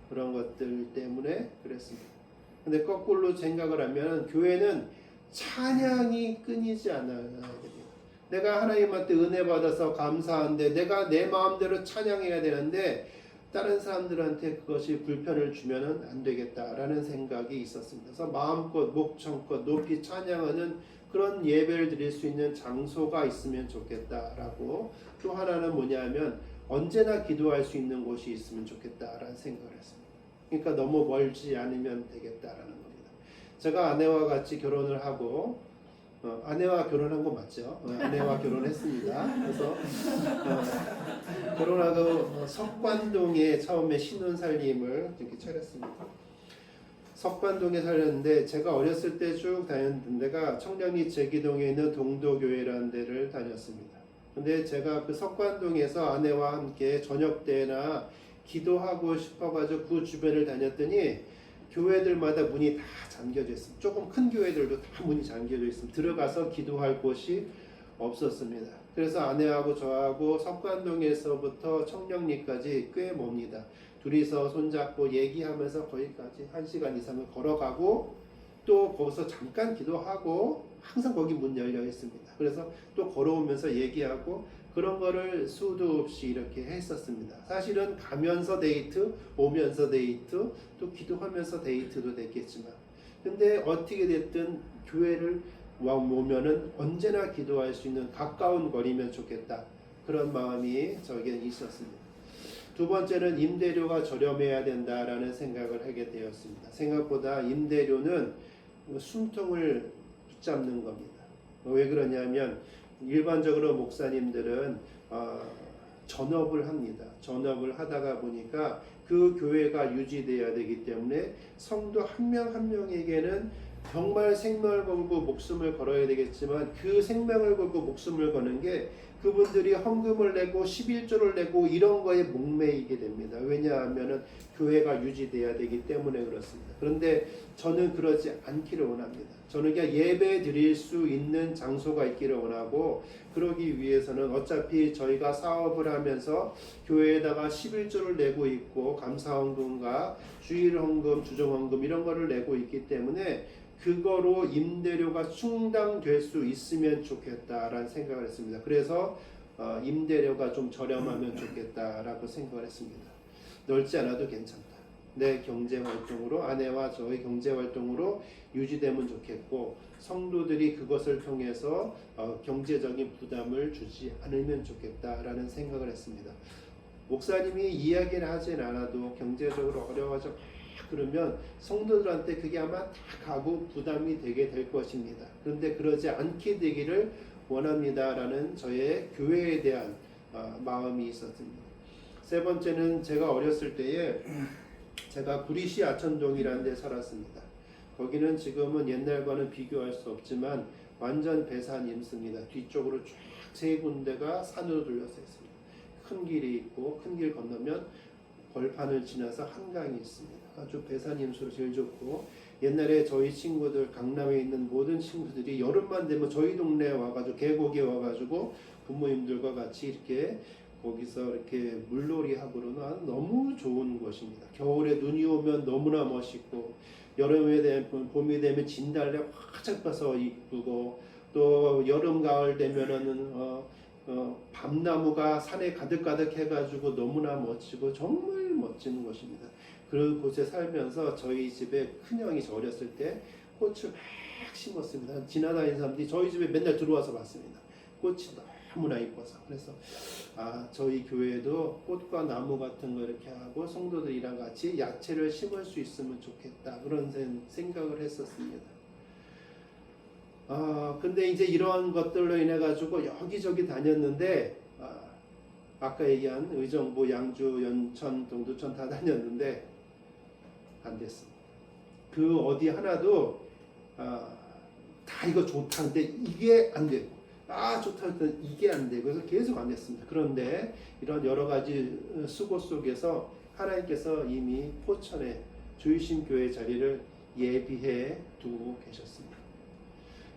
[SPEAKER 2] 그런 것들 때문에 그랬습니다. 근데 거꾸로 생각을 하면 교회는 찬양이 끊이지 않아야 됩니다. 내가 하나님한테 은혜 받아서 감사한데 내가 내 마음대로 찬양해야 되는데 다른 사람들한테 그것이 불편을 주면은 안 되겠다라는 생각이 있었습니다. 그래서 마음껏 목청껏 높이 찬양하는 그런 예배를 드릴 수 있는 장소가 있으면 좋겠다라고 또 하나는 뭐냐면 언제나 기도할 수 있는 곳이 있으면 좋겠다라는 생각을 했습니다. 그러니까 너무 멀지 않으면 되겠다라는 겁니다. 제가 아내와 같이 결혼을 하고 아내와 결혼한 거 맞죠? 아내와 결혼했습니다. 그래서 결혼하고 석관동에 처음에 신혼살림을 이렇게 차렸습니다. 석관동에 살았는데 제가 어렸을 때 쭉 다녔던 데가 청량리 제기동에 있는 동도교회라는 데를 다녔습니다. 근데 제가 그 석관동에서 아내와 함께 저녁 때나 기도하고 싶어가지고 그 주변을 다녔더니 교회들마다 문이 다 잠겨져 있습니다. 조금 큰 교회들도 다 문이 잠겨져 있습니다. 들어가서 기도할 곳이 없었습니다. 그래서 아내하고 저하고 석관동에서부터 청량리까지 꽤 멉니다. 둘이서 손잡고 얘기하면서 거기까지 1시간 이상을 걸어가고 또 거기서 잠깐 기도하고 항상 거기 문 열려 있습니다. 그래서 또 걸어오면서 얘기하고 그런 거를 수도 없이 이렇게 했었습니다. 사실은 가면서 데이트, 오면서 데이트, 또 기도하면서 데이트도 됐겠지만 근데 어떻게 됐든 교회를 오면은 언제나 기도할 수 있는 가까운 거리면 좋겠다. 그런 마음이 저에게 있었습니다. 두 번째는 임대료가 저렴해야 된다라는 생각을 하게 되었습니다. 생각보다 임대료는 숨통을 붙잡는 겁니다. 왜 그러냐면 일반적으로 목사님들은 전업을 합니다. 전업을 하다가 보니까 그 교회가 유지돼야 되기 때문에 성도 한 명 한 명에게는 정말 생명을 걸고 목숨을 걸어야 되겠지만 그 생명을 걸고 목숨을 거는 게 그분들이 헌금을 내고 11조를 내고 이런 거에 목매이게 됩니다. 왜냐하면 교회가 유지돼야 되기 때문에 그렇습니다. 그런데 저는 그러지 않기를 원합니다. 저는 그냥 예배 드릴 수 있는 장소가 있기를 원하고 그러기 위해서는 어차피 저희가 사업을 하면서 교회에다가 11조를 내고 있고 감사헌금과 주일헌금, 주정헌금 이런 거를 내고 있기 때문에 그거로 임대료가 충당될 수 있으면 좋겠다라는 생각을 했습니다. 그래서 임대료가 좀 저렴하면 좋겠다라고 생각을 했습니다. 넓지 않아도 괜찮다. 내 경제활동으로 아내와 저의 경제활동으로 유지되면 좋겠고 성도들이 그것을 통해서 경제적인 부담을 주지 않으면 좋겠다라는 생각을 했습니다. 목사님이 이야기를 하진 않아도 경제적으로 어려워져 그러면 성도들한테 그게 아마 다 가고 부담이 되게 될 것입니다. 그런데 그러지 않게 되기를 원합니다라는 저의 교회에 대한 마음이 있었습니다. 세 번째는 제가 어렸을 때에 제가 구리시 아천동이라는 데 살았습니다. 거기는 지금은 옛날과는 비교할 수 없지만 완전 배산이 있습니다. 뒤쪽으로 쫙 세 군데가 산으로 둘러서 있습니다. 큰 길이 있고 큰 길 건너면 벌판을 지나서 한강이 있습니다. 아주 배산임수로 제일 좋고 옛날에 저희 친구들 강남에 있는 모든 친구들이 여름만 되면 저희 동네에 와가지고 계곡에 와가지고 부모님들과 같이 이렇게 거기서 이렇게 물놀이 하고는 너무 좋은 곳입니다. 겨울에 눈이 오면 너무나 멋있고 여름에 되면 봄이 되면 진달래 활짝 펴서 이쁘고 또 여름 가을 되면은 밤나무가 산에 가득가득 해가지고 너무나 멋지고 정말 멋진 곳입니다. 그 곳에 살면서 저희 집에 큰형이 저 어렸을 때 꽃을 막 심었습니다. 지나다니는 사람들이 저희 집에 맨날 들어와서 봤습니다. 꽃이 너무나 이뻐서. 그래서 저희 교회도 꽃과 나무 같은 거 이렇게 하고 성도들이랑 같이 야채를 심을 수 있으면 좋겠다. 그런 생각을 했었습니다. 근데 이제 이러한 것들로 인해 가지고 여기저기 다녔는데 아까 얘기한 의정부, 양주, 연천, 동두천 다 다녔는데 안 됐습니다. 그 어디 하나도 다 이거 좋다 근데 이게 안 되고 좋다 했더니 이게 안 되고 그래서 계속 안 됐습니다. 그런데 이런 여러 가지 수고 속에서 하나님께서 이미 포천에 주이신 교회 자리를 예비해 두고 계셨습니다.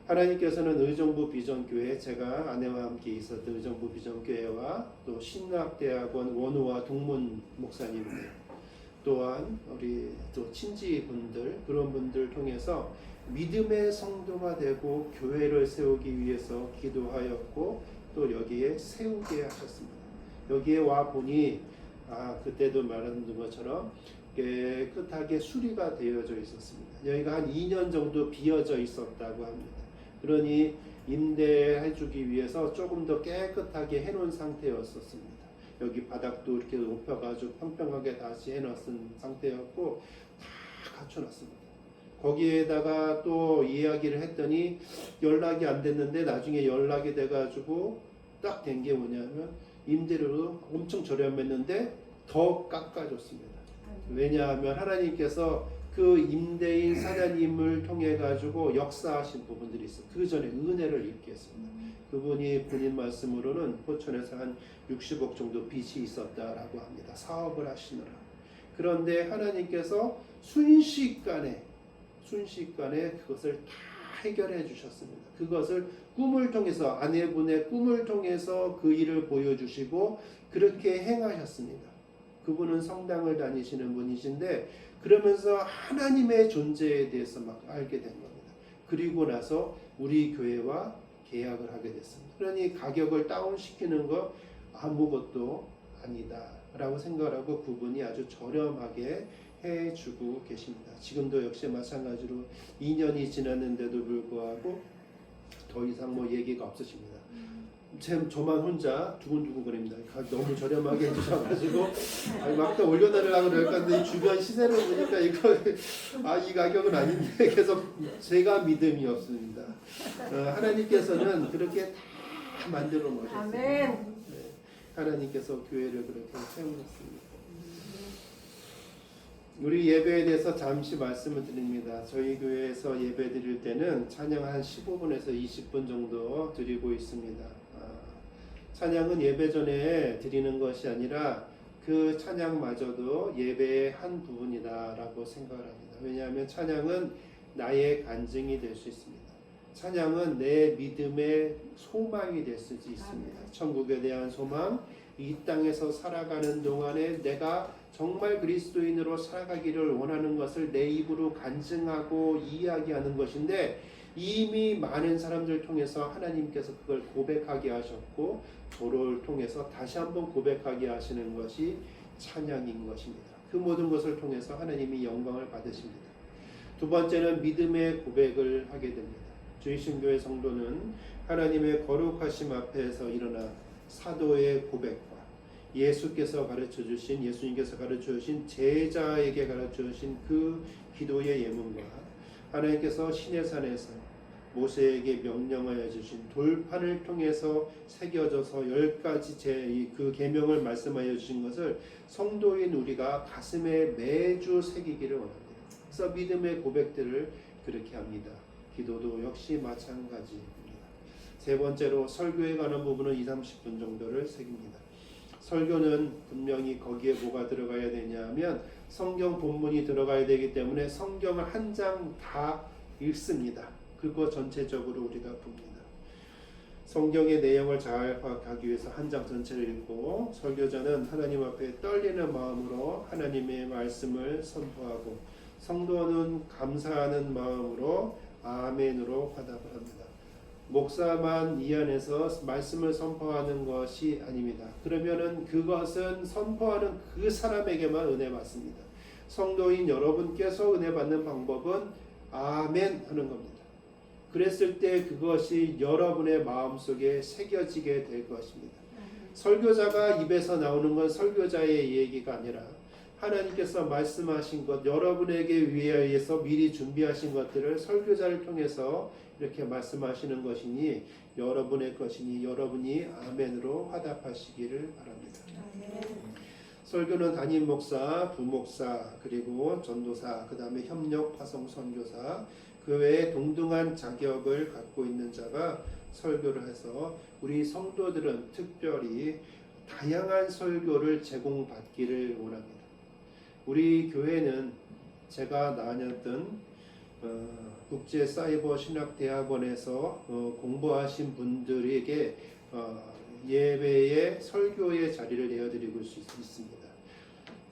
[SPEAKER 2] 하나님께서는 의정부 비전교회, 제가 아내와 함께 있었던 의정부 비전교회와 또 신학대학원 원우와 동문 목사님들 또한 우리 또 친지분들 그런 분들 통해서 믿음의 성도가 되고 교회를 세우기 위해서 기도하였고 또 여기에 세우게 하셨습니다. 여기에 와 보니 그때도 말한 것처럼 깨끗하게 수리가 되어져 있었습니다. 여기가 한 2년 정도 비어져 있었다고 합니다. 그러니 임대해주기 위해서 조금 더 깨끗하게 해놓은 상태였었습니다. 여기 바닥도 이렇게 높여가지고 평평하게 다시 해놨은 상태였고 다 갖춰놨습니다. 거기에다가 또 이야기를 했더니 연락이 안 됐는데 나중에 연락이 돼가지고 딱 된 게 뭐냐면 임대료로 엄청 저렴했는데 더 깎아줬습니다. 왜냐하면 하나님께서 그 임대인 사장님을 통해 가지고 역사하신 부분들이 있어. 그 전에 은혜를 입게 했습니다. 그분이 본인 말씀으로는 포천에서 한 60억 정도 빚이 있었다라고 합니다. 사업을 하시느라. 그런데 하나님께서 순식간에 그것을 다 해결해 주셨습니다. 그것을 꿈을 통해서, 아내분의 꿈을 통해서 그 일을 보여주시고 그렇게 행하셨습니다. 그분은 성당을 다니시는 분이신데 그러면서 하나님의 존재에 대해서 막 알게 된 겁니다. 그리고 나서 우리 교회와 계약을 하게 됐습니다. 그러니 가격을 다운시키는 거 아무것도 아니다 라고 생각하고 그분이 아주 저렴하게 해주고 계십니다. 지금도 역시 마찬가지로 2년이 지났는데도 불구하고 더 이상 뭐 얘기가 없으십니다. 저만 혼자 두근두근거립니다. 너무 저렴하게 해주셔가지고 막다 올려달라고 그랬는데 주변 시세를 보니까 이 가격은 아닌데 계속 제가 믿음이 없습니다. 하나님께서는 그렇게 다 만들어 놓으셨습니다. 네, 하나님께서 교회를 그렇게 세우셨습니다. 우리 예배에 대해서 잠시 말씀을 드립니다. 저희 교회에서 예배 드릴 때는 찬양 한 15분에서 20분 정도 드리고 있습니다. 찬양은 예배 전에 드리는 것이 아니라 그 찬양마저도 예배의 한 부분이다라고 생각을 합니다. 왜냐하면 찬양은 나의 간증이 될 수 있습니다. 찬양은 내 믿음의 소망이 될 수 있습니다. 천국에 대한 소망, 이 땅에서 살아가는 동안에 내가 정말 그리스도인으로 살아가기를 원하는 것을 내 입으로 간증하고 이야기하는 것인데 이미 많은 사람들 통해서 하나님께서 그걸 고백하게 하셨고 저를 통해서 다시 한번 고백하게 하시는 것이 찬양인 것입니다. 그 모든 것을 통해서 하나님이 영광을 받으십니다. 두 번째는 믿음의 고백을 하게 됩니다. 주이신교회 성도는 하나님의 거룩하심 앞에서 일어나 사도의 고백과 예수님께서 가르쳐 주신 제자에게 가르쳐 주신 그 기도의 예문과 하나님께서 시내산에서 모세에게 명령하여 주신 돌판을 통해서 새겨져서 10가지 그 계명을 말씀하여 주신 것을 성도인 우리가 가슴에 매주 새기기를 원합니다. 그래서 믿음의 고백들을 그렇게 합니다. 기도도 역시 마찬가지입니다. 세 번째로 설교에 관한 부분은 20-30분 정도를 새깁니다. 설교는 분명히 거기에 뭐가 들어가야 되냐면 성경 본문이 들어가야 되기 때문에 성경을 한 장 다 읽습니다. 그거 전체적으로 우리가 봅니다. 성경의 내용을 잘 파악하기 위해서 한 장 전체를 읽고 설교자는 하나님 앞에 떨리는 마음으로 하나님의 말씀을 선포하고 성도는 감사하는 마음으로 아멘으로 화답을 합니다. 목사만 이 안에서 말씀을 선포하는 것이 아닙니다. 그러면은 그것은 선포하는 그 사람에게만 은혜 받습니다. 성도인 여러분께서 은혜 받는 방법은 아멘 하는 겁니다. 그랬을 때 그것이 여러분의 마음속에 새겨지게 될 것입니다. 설교자가 입에서 나오는 건 설교자의 얘기가 아니라 하나님께서 말씀하신 것, 여러분에게 위하여서 미리 준비하신 것들을 설교자를 통해서 이렇게 말씀하시는 것이니 여러분의 것이니 여러분이 아멘으로 화답하시기를 바랍니다. 설교는 담임 목사, 부목사, 그리고 전도사, 그 다음에 협력 화성 선교사, 그 외에 동등한 자격을 갖고 있는 자가 설교를 해서 우리 성도들은 특별히 다양한 설교를 제공받기를 원합니다. 우리 교회는 제가 다녔던 국제사이버신학대학원에서 공부하신 분들에게 예배의 설교의 자리를 내어드리고 있습니다.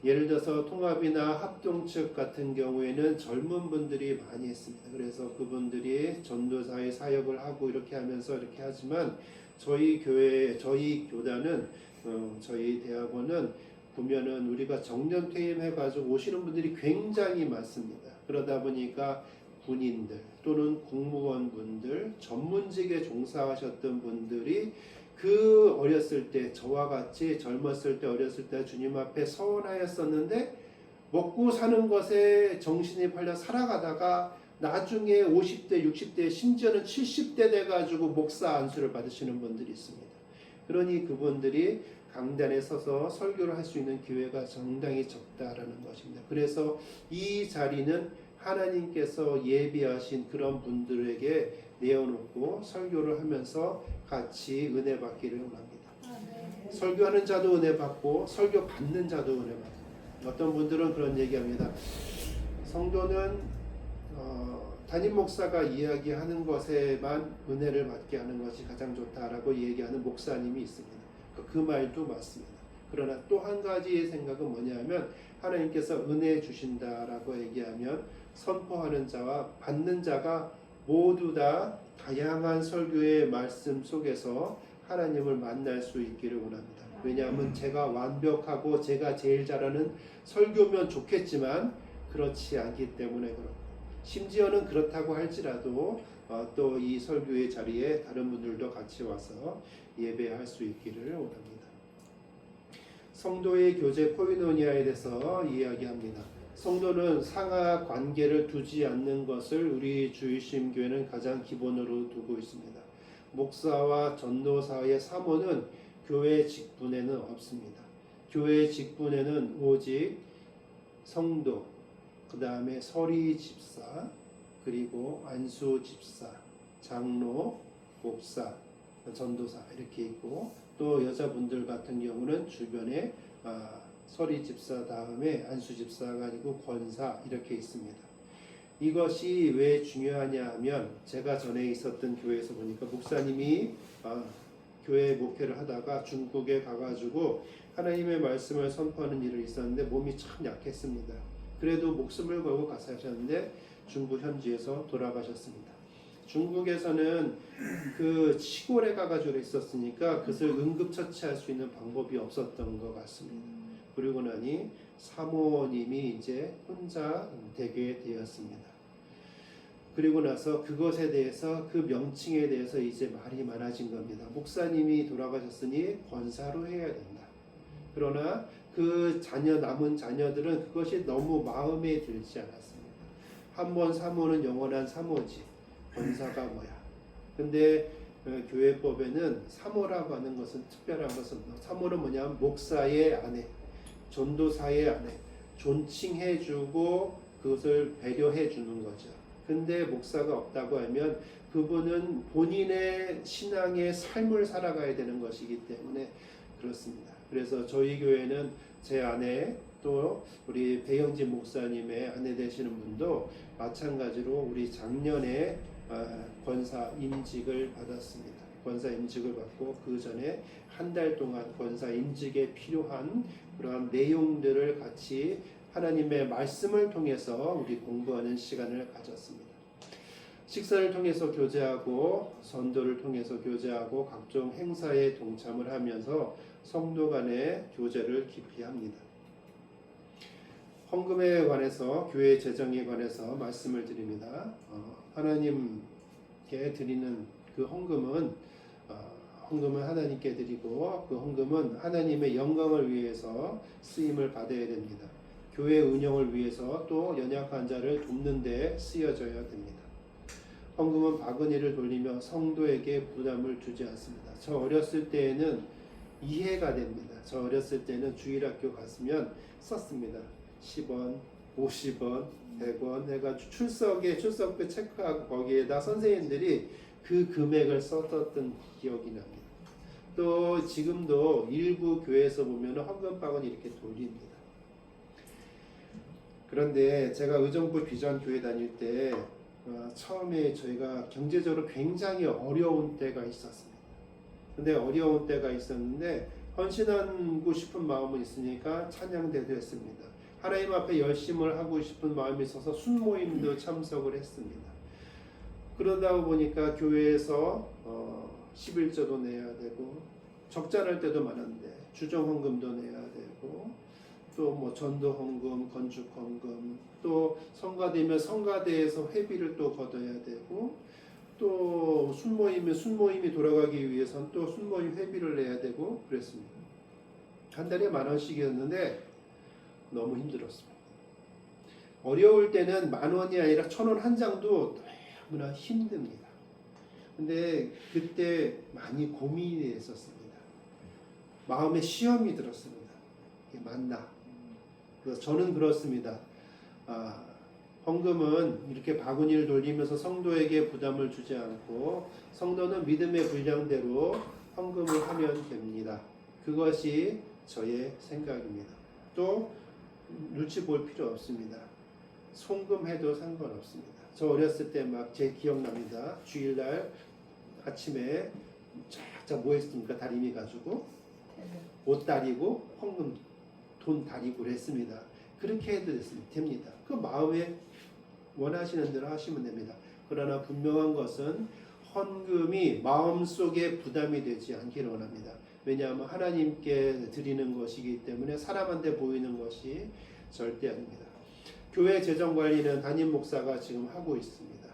[SPEAKER 2] 예를 들어서 통합이나 합동 측 같은 경우에는 젊은 분들이 많이 했습니다. 그래서 그분들이 전도사의 사역을 하고 이렇게 하면서 이렇게 하지만 저희 교회, 저희 교단은 저희 대학원은 보면은 우리가 정년 퇴임해가지고 오시는 분들이 굉장히 많습니다. 그러다 보니까 군인들 또는 공무원분들, 전문직에 종사하셨던 분들이 그 어렸을 때 저와 같이 젊었을 때 어렸을 때 주님 앞에 서원하였었는데 먹고 사는 것에 정신이 팔려 살아가다가 나중에 50대, 60대, 심지어는 70대 돼가지고 목사 안수를 받으시는 분들이 있습니다. 그러니 그분들이 강단에 서서 설교를 할 수 있는 기회가 상당히 적다라는 것입니다. 그래서 이 자리는 하나님께서 예비하신 그런 분들에게 내어놓고 설교를 하면서 같이 은혜 받기를 원합니다. 설교하는 자도 은혜 받고 설교 받는 자도 은혜 받고. 어떤 분들은 그런 얘기합니다. 성도는 담임 목사가 이야기하는 것에만 은혜를 받게 하는 것이 가장 좋다라고 얘기하는 목사님이 있습니다. 그 말도 맞습니다. 그러나 또 한 가지의 생각은 뭐냐면 하나님께서 은혜 주신다라고 얘기하면 선포하는 자와 받는 자가 모두 다 다양한 설교의 말씀 속에서 하나님을 만날 수 있기를 원합니다. 왜냐하면 제가 완벽하고 제가 제일 잘하는 설교면 좋겠지만 그렇지 않기 때문에 그렇고, 심지어는 그렇다고 할지라도 또 이 설교의 자리에 다른 분들도 같이 와서 예배할 수 있기를 원합니다. 성도의 교제 코이노니아에 대해서 이야기합니다. 성도는 상하 관계를 두지 않는 것을 우리 주일신교회는 가장 기본으로 두고 있습니다. 목사와 전도사의 사모는 교회 직분에는 없습니다. 교회 직분에는 오직 성도, 그 다음에 서리 집사, 그리고 안수 집사, 장로, 목사, 전도사 이렇게 있고, 또 여자분들 같은 경우는 주변에 서리 집사 다음에 안수 집사가 아니고 권사 이렇게 있습니다. 이것이 왜 중요하냐 하면 제가 전에 있었던 교회에서 보니까 목사님이 교회 목회를 하다가 중국에 가가지고 하나님의 말씀을 선포하는 일이 있었는데 몸이 참 약했습니다. 그래도 목숨을 걸고 가서 하셨는데 중국 현지에서 돌아가셨습니다. 중국에서는 그 시골에 가가지고 있었으니까 그것을 응급처치할 수 있는 방법이 없었던 것 같습니다. 그리고 나니 사모님이 이제 혼자 되게 되었습니다. 그리고 나서 그것에 대해서 그 명칭에 대해서 이제 말이 많아진 겁니다. 목사님이 돌아가셨으니 권사로 해야 된다. 그러나 그 남은 자녀들은 그것이 너무 마음에 들지 않았습니다. 한 번 사모는 영원한 사모지, 권사가 뭐야. 근데 교회법에는 사모라고 하는 것은 특별한 것은 사모는 뭐냐면 목사의 아내, 전도사의 아내, 존칭해주고 그것을 배려해주는 거죠. 근데 목사가 없다고 하면 그분은 본인의 신앙의 삶을 살아가야 되는 것이기 때문에 그렇습니다. 그래서 저희 교회는 제 아내 또 우리 배영진 목사님의 아내 되시는 분도 마찬가지로 우리 작년에 권사 임직을 받았습니다. 권사 임직을 받고 그 전에 한 달 동안 권사 임직에 필요한 그러한 내용들을 같이 하나님의 말씀을 통해서 우리 공부하는 시간을 가졌습니다. 식사를 통해서 교제하고 선도를 통해서 교제하고 각종 행사에 동참을 하면서 성도 간의 교제를 깊이 합니다. 헌금에 관해서 교회 재정에 관해서 말씀을 드립니다. 하나님께 드리는 그 헌금은 하나님께 드리고 그 헌금은 하나님의 영광을 위해서 쓰임을 받아야 됩니다. 교회 운영을 위해서 또 연약한 자를 돕는 데 쓰여져야 됩니다. 헌금은 바구니를 돌리며 성도에게 부담을 주지 않습니다. 저 어렸을 때에는 이해가 됩니다. 저 어렸을 때는 주일학교 갔으면 썼습니다. 10원, 50원, 100원 해가지고 출석부 체크하고 거기에다 선생님들이 그 금액을 썼던 기억이 납니다. 또 지금도 일부 교회에서 보면 헌금 바구니 이렇게 돌립니다. 그런데 제가 의정부 비전교회 다닐 때 처음에 저희가 경제적으로 굉장히 어려운 때가 있었습니다. 근데 어려운 때가 있었는데 헌신하고 싶은 마음은 있으니까 찬양대도 했습니다. 하나님 앞에 열심을 하고 싶은 마음이 있어서 순모임도 참석을 했습니다. 그러다 보니까 교회에서 11조도 내야 되고 적자날 때도 많은데 주정헌금도 내야 되고 또 뭐 전도헌금, 건축헌금, 또 성가되면 성가대에서 회비를 또 걷어야 되고 또 순모임이 돌아가기 위해서는 또 순모임 회비를 내야 되고 그랬습니다. 한 달에 10,000원씩이었는데 너무 힘들었습니다. 어려울 때는 10,000원이 아니라 1,000원 한 장도 너무나 힘듭니다. 근데 그때 많이 고민이 됐었습니다. 마음에 시험이 들었습니다. 이게 맞나? 그래서 저는 그렇습니다. 헌금은 이렇게 바구니를 돌리면서 성도에게 부담을 주지 않고 성도는 믿음의 분량대로 헌금을 하면 됩니다. 그것이 저의 생각입니다. 또 눈치 볼 필요 없습니다. 송금해도 상관없습니다. 저 어렸을 때 막 제 기억납니다. 주일날 아침에 쫙쫙 뭐 했습니까? 다리미 가지고 옷 다리고 헌금 돈 다리고 했습니다. 그렇게 해도 됩니다. 그 마음에 원하시는 대로 하시면 됩니다. 그러나 분명한 것은 헌금이 마음속에 부담이 되지 않기를 원합니다. 왜냐하면 하나님께 드리는 것이기 때문에 사람한테 보이는 것이 절대 아닙니다. 교회 재정관리는 담임 목사가 지금 하고 있습니다.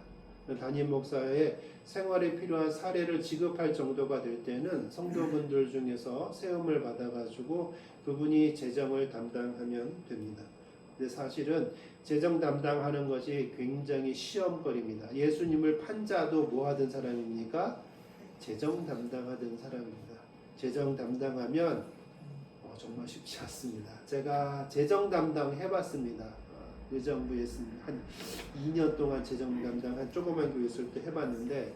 [SPEAKER 2] 담임 목사의 생활에 필요한 사례를 지급할 정도가 될 때는 성도분들 중에서 세움을 받아가지고 그분이 재정을 담당하면 됩니다. 근데 사실은 재정 담당하는 것이 굉장히 시험거리입니다. 예수님을 판자도 뭐 하던 사람입니까? 재정 담당하던 사람입니다. 재정 담당하면 정말 쉽지 않습니다. 제가 재정 담당 해봤습니다. 의정부에서 한 2년 동안 재정 담당 한 조그만 교회 있을 때 해봤는데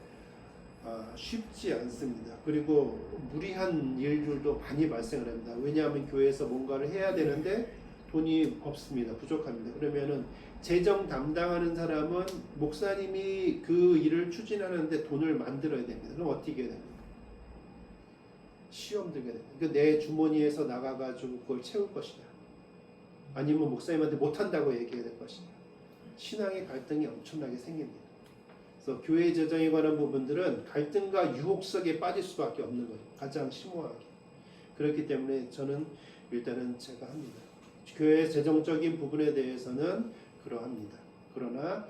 [SPEAKER 2] 쉽지 않습니다. 그리고 무리한 일들도 많이 발생을 합니다. 왜냐하면 교회에서 뭔가를 해야 되는데 돈이 없습니다. 부족합니다. 그러면은 재정 담당하는 사람은 목사님이 그 일을 추진하는데 돈을 만들어야 됩니다. 그럼 어떻게 해야 됩니까? 시험 들게 됩니다. 그러니까 내 주머니에서 나가가지고 그걸 채울 것이냐, 아니면 목사님한테 못한다고 얘기해야 될 것이냐. 신앙의 갈등이 엄청나게 생깁니다. 그래서 교회 재정에 관한 부분들은 갈등과 유혹 속에 빠질 수밖에 없는 거예요. 가장 심오하게. 그렇기 때문에 저는 일단은 제가 합니다. 교회 재정적인 부분에 대해서는 그러합니다. 그러나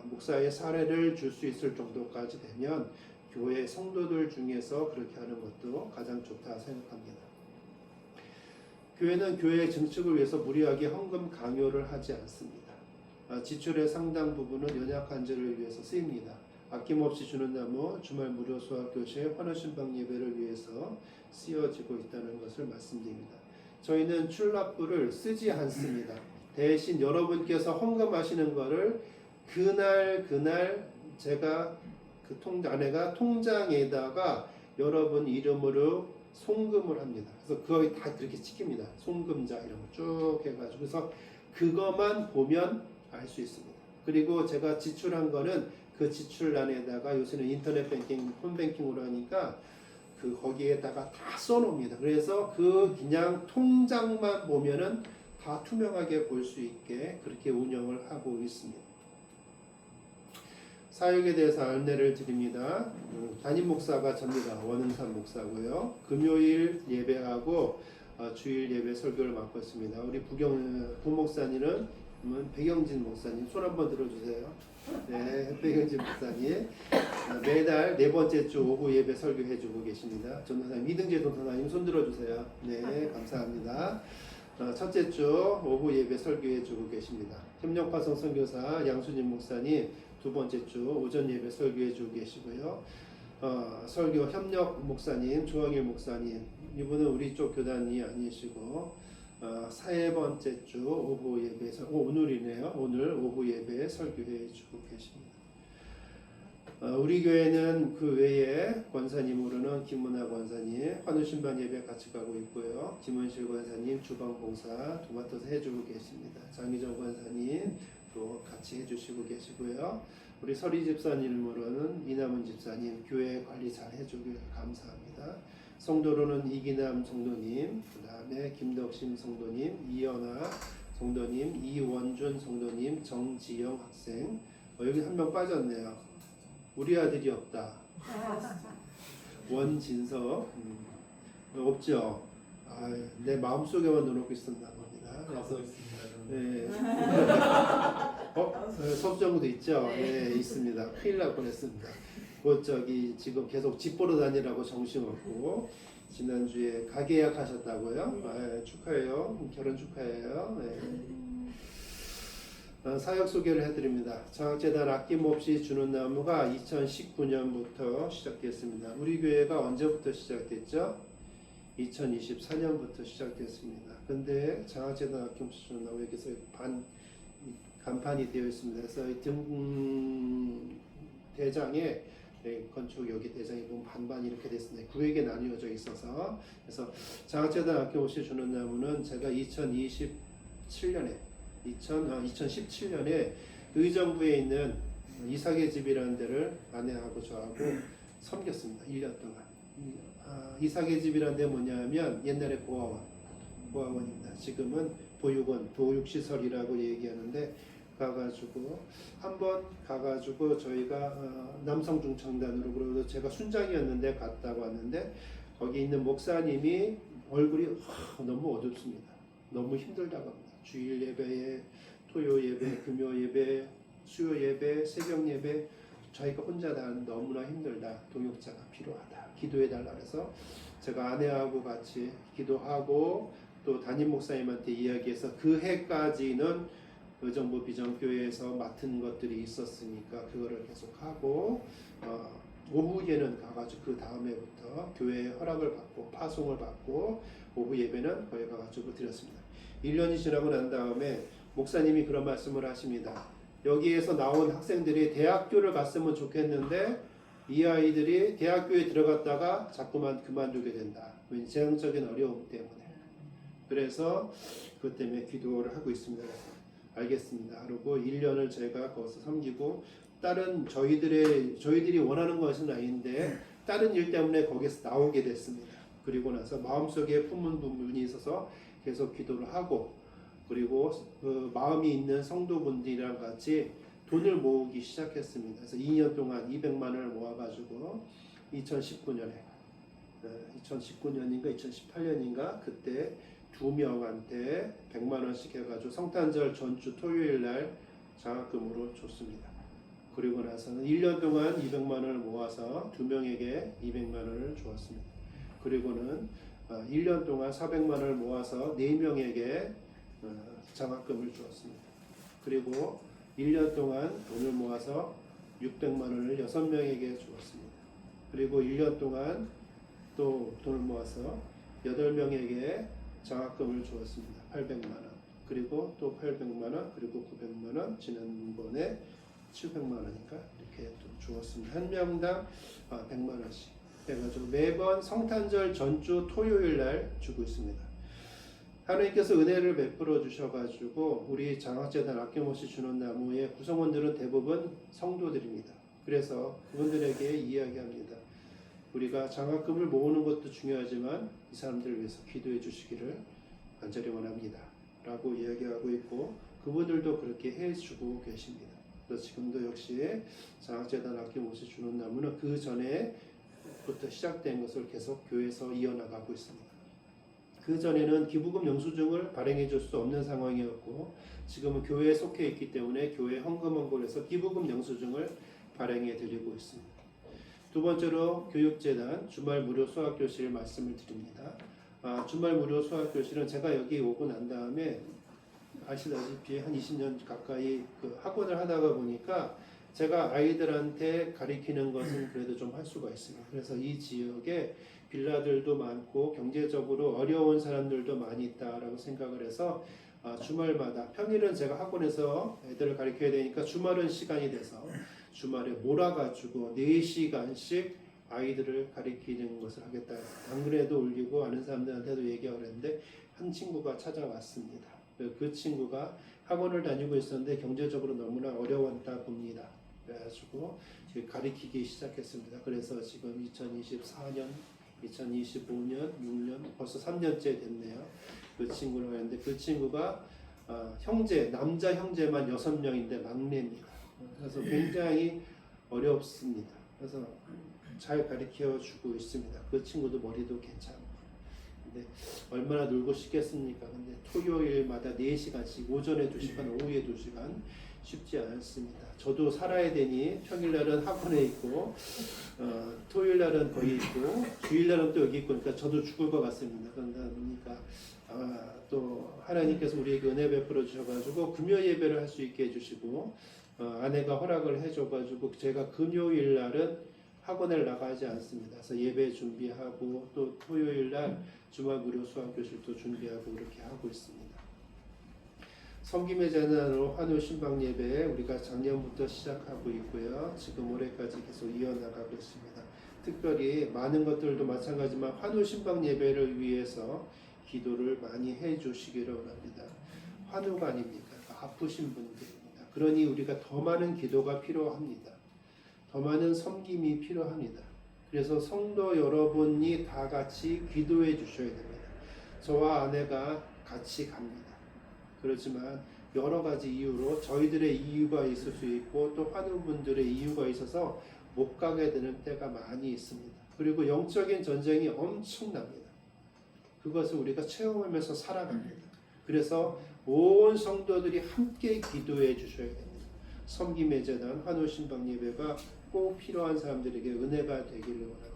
[SPEAKER 2] 목사의 사례를 줄 수 있을 정도까지 되면 교회 성도들 중에서 그렇게 하는 것도 가장 좋다 생각합니다. 교회는 교회의 증축을 위해서 무리하게 헌금 강요를 하지 않습니다. 지출의 상당 부분은 연약한 자를 위해서 쓰입니다. 아낌없이 주는 나무 주말 무료 수학교실 환호신방 예배를 위해서 쓰여지고 있다는 것을 말씀드립니다. 저희는 출납부를 쓰지 않습니다. 대신 여러분께서 헌금하시는 것을 그날 제가 아내가 통장에다가 여러분 이름으로 송금을 합니다. 그래서 그거 다 그렇게 찍힙니다. 송금자 이런 거 쭉 해가지고 그래서 그것만 보면 알 수 있습니다. 그리고 제가 지출한 거는 그 지출란에다가 요새는 인터넷 뱅킹, 홈뱅킹으로 하니까 거기에다가 다 써놓습니다. 그래서 그냥 통장만 보면은 다 투명하게 볼 수 있게 그렇게 운영을 하고 있습니다. 사역에 대해서 안내를 드립니다. 담임 목사가 접니다. 원은삼 목사고요. 금요일 예배하고 주일 예배 설교를 맡고 있습니다. 우리 부목사님은 백영진 목사님 손 한번 들어주세요. 네, 백영진 목사님 매달 네 번째 주 오후 예배 설교해주고 계십니다. 전도사님 이등재 전도사님 손 들어주세요. 네, 감사합니다. 첫째 주 오후 예배 설교해주고 계십니다. 협력화성 선교사 양수진 목사님 두 번째 주 오전 예배 설교해주고 계시고요. 설교 협력 목사님 조항일 목사님 이분은 우리 쪽 교단이 아니시고 세 번째 주 오후 예배 오늘이네요. 오늘 오후 예배 설교해주고 계십니다. 우리 교회는 그 외에 권사님으로는 김문아 권사님 환우신방 예배 같이 가고 있고요. 김은실 권사님 주방봉사 도맡아서 해주고 계십니다. 장희정 권사님 또 같이 해주시고 계시고요. 우리 서리 집사님으로는 이남은 집사님 교회 관리 잘 해주길 감사합니다. 성도로는 이기남 성도님, 그 다음에 김덕심 성도님, 이연아 성도님, 이원준 성도님, 정지영 학생. 여기 한 명 빠졌네요. 우리 아들이 없다. 원진석 없죠. 내 마음속에만 넣어놓고 있었나 봅니다.
[SPEAKER 1] 가서 있습니다.
[SPEAKER 2] 네. 섭정도 있죠. 네, 있습니다. 큰일 날 뻔했습니다. 지금 계속 집 보러 다니라고 정신없고 지난주에 가게 예약하셨다고요? 축하해요. 결혼 축하해요. 네. 사역 소개를 해드립니다. 장학재단 아낌없이 주는 나무가 2019년부터 시작됐습니다. 우리 교회가 언제부터 시작됐죠? 2024년부터 시작됐습니다. 근데 장학재단 아낌없이 주는 나무 여기서 간판이 되어 있습니다. 그래서 대장에 건축 여기 대장에 보면 반반이 이렇게 됐습니다. 구획에 나뉘어져 있어서 그래서 장학재단 아낌없이 주는 나무는 제가 2017년에 의정부에 있는 이삭의 집이라는 데를 아내하고 저하고 섬겼습니다. 1년 동안. 이삭의 집이라는 데 뭐냐면 옛날에 보아원입니다. 지금은 보육원, 보육시설이라고 얘기하는데 가가지고 저희가 남성중창단으로 그러고 제가 순장이었는데 갔다 왔는데 거기 있는 목사님이 얼굴이 너무 어둡습니다. 너무 힘들다고 합니다. 주일 예배에 토요 예배, 금요 예배, 수요 예배, 새벽 예배 저희가 혼자 다 너무나 힘들다. 동역자가 필요하다. 기도해 달라 그래서 제가 아내하고 같이 기도하고 또 담임 목사님한테 이야기해서 그 해까지는 의정부 비전교회에서 맡은 것들이 있었으니까 그거를 계속하고 오후에는 가가지고 그 다음에부터 교회의 허락을 받고 파송을 받고 오후 예배는 거기 가가지고 드렸습니다. 1년이 지나고 난 다음에 목사님이 그런 말씀을 하십니다. 여기에서 나온 학생들이 대학교를 갔으면 좋겠는데 이 아이들이 대학교에 들어갔다가 자꾸만 그만두게 된다. 왠지 재정적인 어려움 때문에. 그래서 그것 때문에 기도를 하고 있습니다. 알겠습니다. 그리고 1년을 제가 거기서 섬기고 다른 저희들이 원하는 것은 아닌데 다른 일 때문에 거기서 나오게 됐습니다. 그리고 나서 마음속에 품은 부분이 있어서 계속 기도를 하고 그리고 그 마음이 있는 성도분들이랑 같이 돈을 모으기 시작했습니다. 그래서 2년 동안 200만 원을 모아가지고 2019년인가 2018년인가 그때 2명한테 100만 원씩 해가지고 성탄절 전주 토요일 날 장학금으로 줬습니다. 그리고 나서는 1년 동안 200만 원을 모아서 2명에게 200만 원을 주었습니다. 그리고는 1년 동안 400만 원을 모아서 4명에게 장학금을 주었습니다. 그리고 1년 동안 돈을 모아서 600만 원을 6명에게 주었습니다. 그리고 1년 동안 또 돈을 모아서 8명에게 장학금을 주었습니다. 800만 원. 그리고 또 800만 원, 그리고 900만 원, 지난번에 700만 원인가 이렇게 또 주었습니다. 한 명당 100만 원씩 해가지고 매번 성탄절 전주 토요일 날 주고 있습니다. 하나님께서 은혜를 베풀어 주셔가지고 우리 장학재단 아낌없이 주는 나무의 구성원들은 대부분 성도들입니다. 그래서 그분들에게 이야기합니다. 우리가 장학금을 모으는 것도 중요하지만 이 사람들을 위해서 기도해 주시기를 간절히 원합니다. 라고 이야기하고 있고 그분들도 그렇게 해주고 계십니다. 그래서 지금도 역시 장학재단 아낌없이 주는 나무는 그 전에부터 시작된 것을 계속 교회에서 이어나가고 있습니다. 그 전에는 기부금 영수증을 발행해 줄 수 없는 상황이었고 지금은 교회에 속해 있기 때문에 교회 헌금원고에서 기부금 영수증을 발행해 드리고 있습니다. 두 번째로 교육재단 주말 무료 수학교실 말씀을 드립니다. 주말 무료 수학교실은 제가 여기 오고 난 다음에 아시다시피 한 20년 가까이 그 학원을 하다가 보니까 제가 아이들한테 가리키는 것은 그래도 좀 할 수가 있습니다. 그래서 이 지역에 빌라들도 많고 경제적으로 어려운 사람들도 많이 있다라고 생각을 해서 주말마다 평일은 제가 학원에서 애들을 가르쳐야 되니까 주말은 시간이 돼서 주말에 몰아가지고 4시간씩 아이들을 가르치는 것을 하겠다. 안 그래도 올리고 아는 사람들한테도 얘기하고 그랬는데 한 친구가 찾아왔습니다. 그 친구가 학원을 다니고 있었는데 경제적으로 너무나 어려웠다 봅니다. 그래가지고 가르치기 시작했습니다. 그래서 지금 2024년, 2025년, 6년 벌써 3년째 됐네요. 그 친구를 하는데 그 친구가 남자 형제만 6명인데 막내입니다. 그래서 굉장히 어렵습니다. 그래서 잘 가르쳐 주고 있습니다. 그 친구도 머리도 괜찮고. 근데 얼마나 놀고 싶겠습니까? 근데 토요일마다 4시간씩 오전에 2시간, 오후에 2시간 쉽지 않습니다. 저도 살아야 되니 평일날은 학원에 있고 토요일날은 거기 있고 주일날은 또 여기 있고 그러니까 저도 죽을 것 같습니다. 그러다 보니까 또 하나님께서 우리에게 은혜 베풀어 주셔가지고 금요 예배를 할 수 있게 해주시고 아내가 허락을 해줘가지고 제가 금요일 날은 학원을 나가지 않습니다. 그래서 예배 준비하고 또 토요일 날 주말 무료 수학 교실도 준비하고 이렇게 하고 있습니다. 섬김의 재난으로 환우 신방 예배 우리가 작년부터 시작하고 있고요. 지금 올해까지 계속 이어나가고 있습니다. 특별히 많은 것들도 마찬가지지만 환우 신방 예배를 위해서 기도를 많이 해주시기를 원합니다. 환우가 아닙니까? 아프신 분들입니다. 그러니 우리가 더 많은 기도가 필요합니다. 더 많은 섬김이 필요합니다. 그래서 성도 여러분이 다 같이 기도해 주셔야 됩니다. 저와 아내가 같이 갑니다. 그렇지만 여러 가지 이유로 저희들의 이유가 있을 수 있고 또 환우분들의 이유가 있어서 못 가게 되는 때가 많이 있습니다. 그리고 영적인 전쟁이 엄청납니다. 그것을 우리가 체험하면서 살아갑니다. 그래서 온 성도들이 함께 기도해 주셔야 됩니다. 섬김의 재단 환우 신방 예배가 꼭 필요한 사람들에게 은혜가 되기를 원합니다.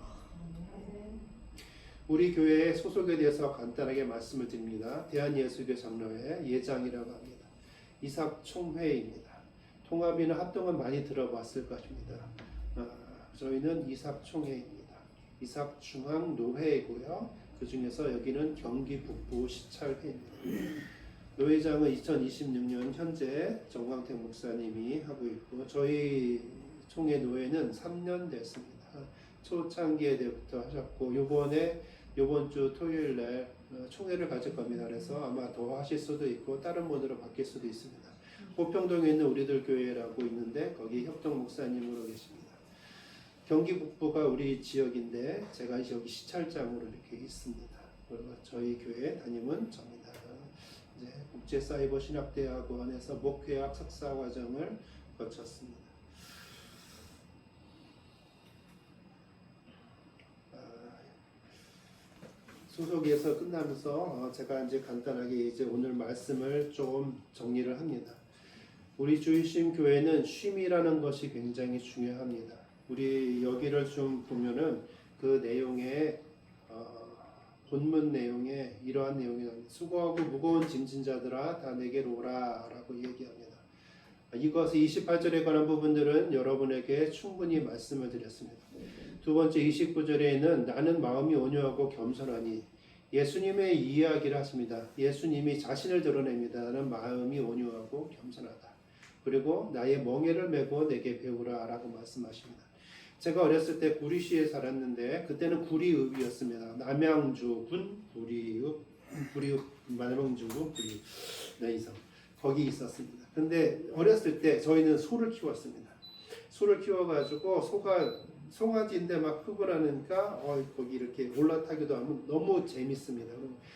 [SPEAKER 2] 우리 교회의 소속에 대해서 간단하게 말씀을 드립니다. 대한예수교 장로회 예장이라고 합니다. 이삭총회입니다. 통합이나 합동은 많이 들어봤을 것입니다. 저희는 이삭총회입니다. 이삭중앙노회이고요. 그 중에서 여기는 경기 북부 시찰회입니다. 노회장은 2026년 현재 정광택 목사님이 하고 있고 저희 총회 노회는 3년 됐습니다. 초창기에 때부터 하셨고 이번 주 토요일 날 총회를 가질 겁니다. 그래서 아마 더 하실 수도 있고 다른 분으로 바뀔 수도 있습니다. 호평동에 있는 우리들 교회라고 있는데 거기 협동 목사님으로 계십니다. 경기 북부가 우리 지역인데 제가 여기 시찰장으로 이렇게 있습니다. 그리고 저희 교회 담임은 접니다. 이제 국제사이버신학대학원에서 목회학 석사 과정을 거쳤습니다. 소속에서 끝나면서 제가 이제 간단하게 이제 오늘 말씀을 좀 정리를 합니다. 우리 주일심 교회는 쉼이라는 것이 굉장히 중요합니다. 우리 여기를 좀 보면은 그 내용에 본문 내용에 이러한 내용이 나옵니다. 수고하고 무거운 짐진 자들아 다 내게로 오라라고 얘기합니다. 이것의 28절에 관한 부분들은 여러분에게 충분히 말씀을 드렸습니다. 두 번째 29절에는 나는 마음이 온유하고 겸손하니 예수님의 이야기를 하십니다. 예수님이 자신을 드러냅니다. 나는 마음이 온유하고 겸손하다. 그리고 나의 멍에를 메고 내게 배우라 라고 말씀하십니다. 제가 어렸을 때 구리시에 살았는데 그때는 구리읍이었습니다. 남양주군 구리읍 남양주군 구리읍 내이성 거기 있었습니다. 근데 어렸을 때 저희는 소를 키웠습니다. 소를 키워가지고 송아지인데 막 크고 나니까 거기 이렇게 올라타기도 하면 너무 재밌습니다.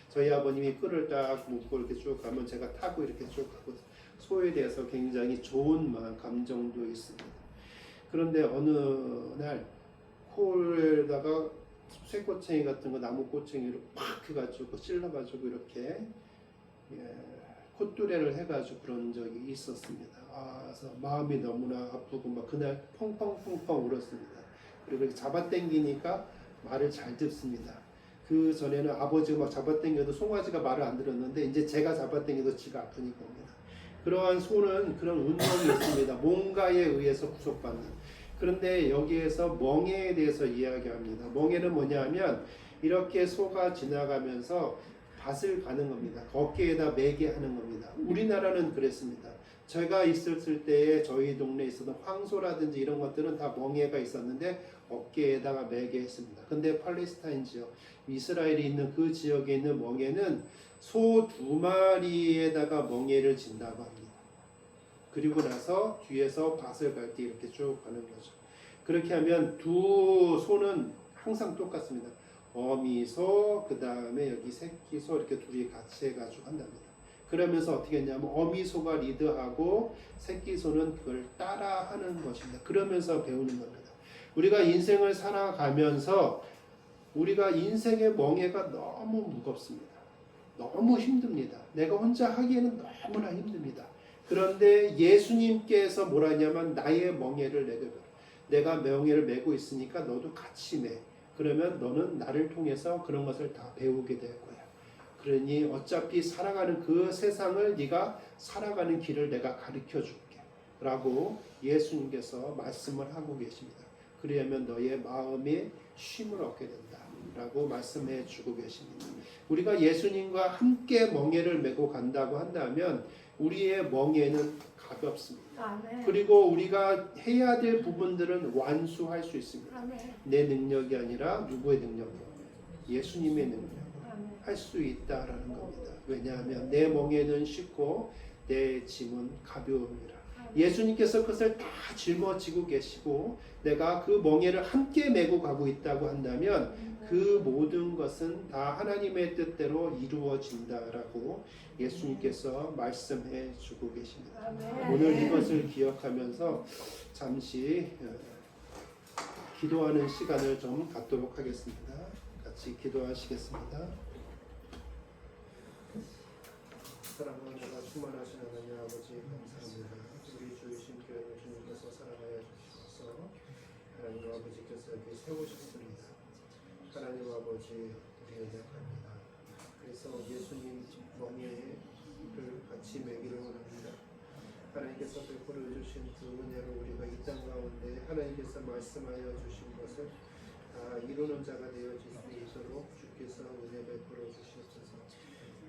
[SPEAKER 2] 저희 아버님이 끈을 딱 묶고 이렇게 쭉 가면 제가 타고 이렇게 쭉 가고 소에 대해서 굉장히 좋은 감정도 있습니다. 그런데 어느 날 콜에다가 쇠꼬챙이 같은 거 나무 꼬챙이로 팍 해가지고 찔러가지고 이렇게 콧뚜레를 해가지고 그런 적이 있었습니다. 그래서 마음이 너무나 아프고 막 그날 펑펑펑펑 울었습니다. 그리고 이렇게 잡아당기니까 말을 잘 듣습니다. 그 전에는 아버지가 막 잡아당겨도 송아지가 말을 안 들었는데 이제 제가 잡아당겨도 지가 아프니까 옵니다. 그러한 소는 그런 운명이 있습니다. 뭔가에 의해서 구속받는. 그런데 여기에서 멍에에 대해서 이야기합니다. 멍에는 뭐냐면 이렇게 소가 지나가면서 밭을 가는 겁니다. 어깨에다 매게 하는 겁니다. 우리나라는 그랬습니다. 제가 있었을 때에 저희 동네에 있었던 황소라든지 이런 것들은 다 멍에가 있었는데 어깨에다가 매게 했습니다. 근데 팔레스타인 지역, 이스라엘이 있는 그 지역에 있는 멍에는 소 2마리에다가 멍에를 진다고 합니다. 그리고 나서 뒤에서 밭을 갈 때 이렇게 쭉 가는 거죠. 그렇게 하면 두 소는 항상 똑같습니다. 어미소, 그 다음에 여기 새끼소 이렇게 둘이 같이 해가지고 한답니다. 그러면서 어떻게 했냐면 어미소가 리드하고 새끼소는 그걸 따라하는 것입니다. 그러면서 배우는 겁니다. 우리가 인생을 살아가면서 우리가 인생의 멍에가 너무 무겁습니다. 너무 힘듭니다. 내가 혼자 하기에는 너무나 힘듭니다. 그런데 예수님께서 뭐라 하냐면 나의 멍에를 내게 배워라. 내가 멍에를 메고 있으니까 너도 같이 매. 그러면 너는 나를 통해서 그런 것을 다 배우게 될 거야. 그러니 어차피 살아가는 그 세상을 네가 살아가는 길을 내가 가르쳐 줄게 라고 예수님께서 말씀을 하고 계십니다. 그러려면 너의 마음에 쉼을 얻게 된다 라고 말씀해 주고 계십니다. 우리가 예수님과 함께 멍에를 메고 간다고 한다면 우리의 멍에는 가볍습니다. 그리고 우리가 해야 될 부분들은 완수할 수 있습니다. 내 능력이 아니라 누구의 능력이요? 예수님의 능력. 할 수 있다라는 겁니다. 왜냐하면 내 멍에는 쉽고 내 짐은 가벼움이라. 예수님께서 그것을 다 짊어지고 계시고 내가 그 멍에를 함께 메고 가고 있다고 한다면 그 모든 것은 다 하나님의 뜻대로 이루어진다라고 예수님께서 말씀해 주고 계십니다. 오늘 이것을 기억하면서 잠시 기도하는 시간을 좀 갖도록 하겠습니다. 같이 기도하시겠습니다. 사랑하는 내가 충만하신 하나님 아버지 감사합니다. 우리 주이신 교회를 주님께서 사랑하여 주시옵소서. 하나님 아버지께서 이렇게 세우셨습니다. 하나님 아버지 우리 연약합니다. 그래서 예수님 멍에를 같이 매기를 원합니다. 하나님께서 베풀어 주신 그 은혜로 우리가 이 땅 가운데 하나님께서 말씀하여 주신 것을 다 이루는 자가 되어질 수 있도록 주께서 은혜 베풀어 주시옵소서.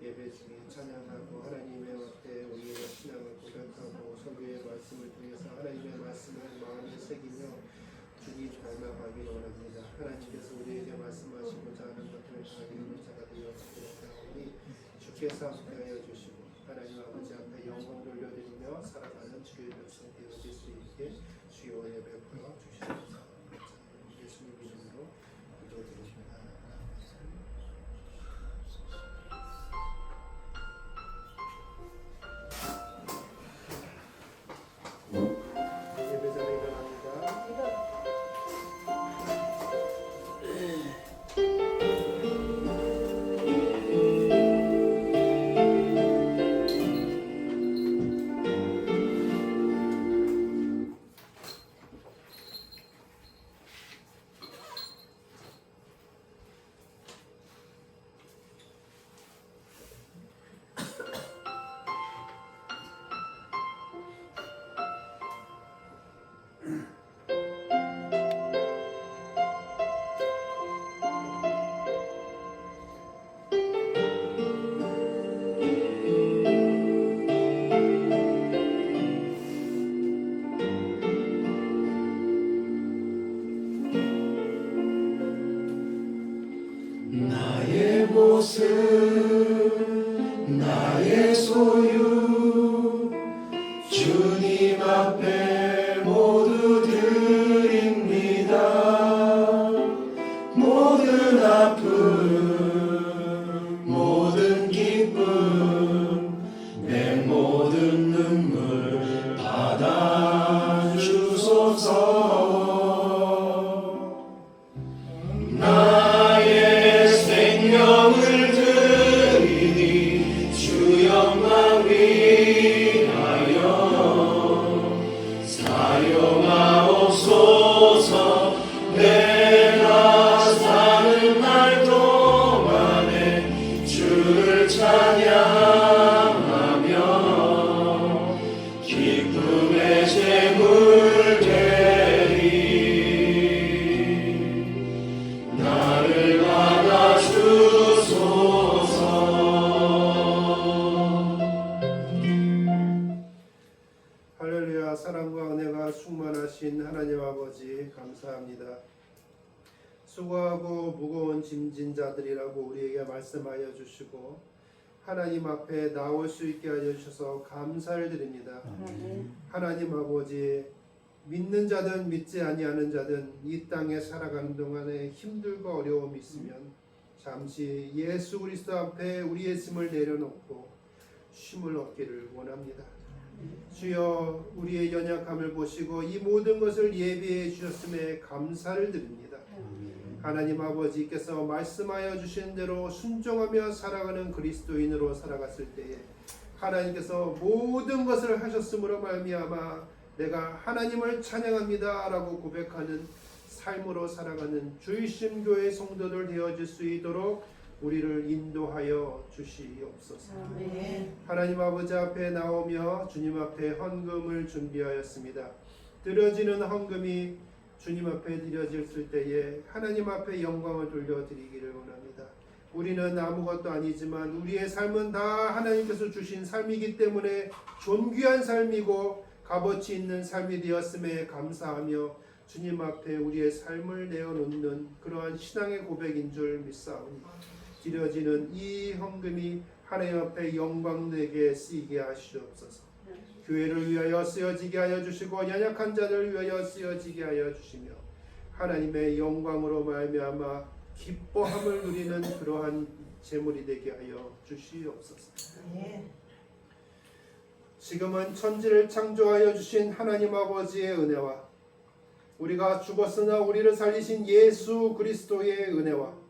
[SPEAKER 2] 예배 중에 찬양하고 하나님의 앞에 우리의 신앙을 고백하고 설교의 말씀을 통해서 하나님의 말씀을 마음에 새기며 주님 닮아가기를 원합니다. 하나님께서 우리에게 말씀하시고자 하는 것들을 다 이루는 자가 되어주시옵소서. 주께서 함께하여 주시고 하나님 아버지 앞에 영광 돌려드리며 살아가는 주의 백성 되어질 수 있게 주여 예배 베풀어 주시옵소서. 예수님 이름으로 기도드립니다. 예배전에 일어납니다.
[SPEAKER 1] 나의 모습 나의 소유 주님 앞에 모두 드립니다. 모든 아픔 모든 기쁨 내 모든 눈물 받아 주소서. 나의 생명을 드리니 주 영광 위하여 사용하옵소서. 내가 사는 날 동안에 주를 찬양하며 기쁨의 제물 되리. 나를 받아 주소서.
[SPEAKER 2] 할렐루야. 사랑과 은혜가 충만하신 하나님 아버지 감사합니다. 수고하고 무거운 짐진 자들이라고 우리에게 말씀하여 주시고 하나님 앞에 나올 수 있게 하여 주셔서 감사를 드립니다. 하나님 아버지 믿는 자든 믿지 아니하는 자든 이 땅에 살아가는 동안에 힘들고 어려움이 있으면 잠시 예수 그리스도 앞에 우리의 짐을 내려놓고 쉼을 얻기를 원합니다. 주여 우리의 연약함을 보시고 이 모든 것을 예비해 주셨음에 감사를 드립니다. 하나님 아버지께서 말씀하여 주신 대로 순종하며 살아가는 그리스도인으로 살아갔을 때에 하나님께서 모든 것을 하셨으므로 말미암아 내가 하나님을 찬양합니다 라고 고백하는 삶으로 살아가는 주이신 교회 성도들 되어질 수 있도록 우리를 인도하여 주시옵소서.
[SPEAKER 4] 아멘.
[SPEAKER 2] 하나님 아버지 앞에 나오며 주님 앞에 헌금을 준비하였습니다. 드려지는 헌금이 주님 앞에 드려졌을 때에 하나님 앞에 영광을 돌려드리기를 원합니다. 우리는 아무것도 아니지만 우리의 삶은 다 하나님께서 주신 삶이기 때문에 존귀한 삶이고 값어치 있는 삶이 되었음에 감사하며 주님 앞에 우리의 삶을 내어놓는 그러한 신앙의 고백인 줄 믿사오니 드려지는 이 헌금이 하나님 앞에 영광되게 쓰이게 하시옵소서. 교회를 위하여 쓰여지게 하여 주시고 연약한 자를 위하여 쓰여지게 하여 주시며 하나님의 영광으로 말미암아 기뻐함을 누리는 그러한 제물이 되게 하여 주시옵소서. 지금은 천지를 창조하여 주신 하나님 아버지의 은혜와 우리가 죽었으나 우리를 살리신 예수 그리스도의 은혜와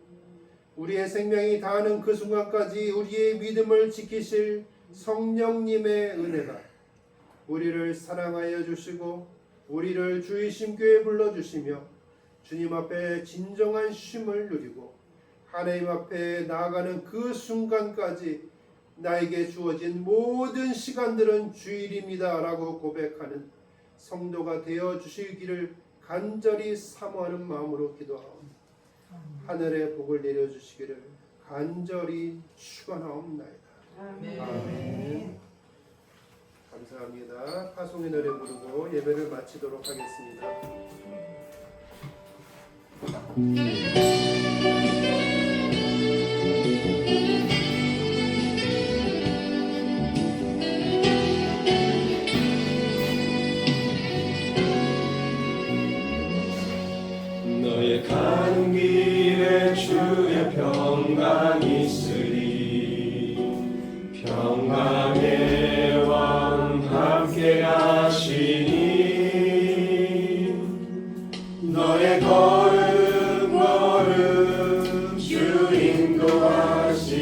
[SPEAKER 2] 우리의 생명이 다하는 그 순간까지 우리의 믿음을 지키실 성령님의 은혜가 우리를 사랑하여 주시고 우리를 주의 심교에 불러주시며 주님 앞에 진정한 쉼을 누리고 하나님 앞에 나아가는 그 순간까지 나에게 주어진 모든 시간들은 주일입니다 라고 고백하는 성도가 되어 주시기를 간절히 사모하는 마음으로 기도하옵니다. 하늘의 복을 내려주시기를 간절히 축원하옵나이다. 아멘. 감사합니다. 파송의 노래 부르고 예배를 마치도록 하겠습니다.
[SPEAKER 1] 너의 가는 길에 주의 평강 있으리. 평강의 왕 함께 하시니 너의 걸음 걸음 주 인도하시니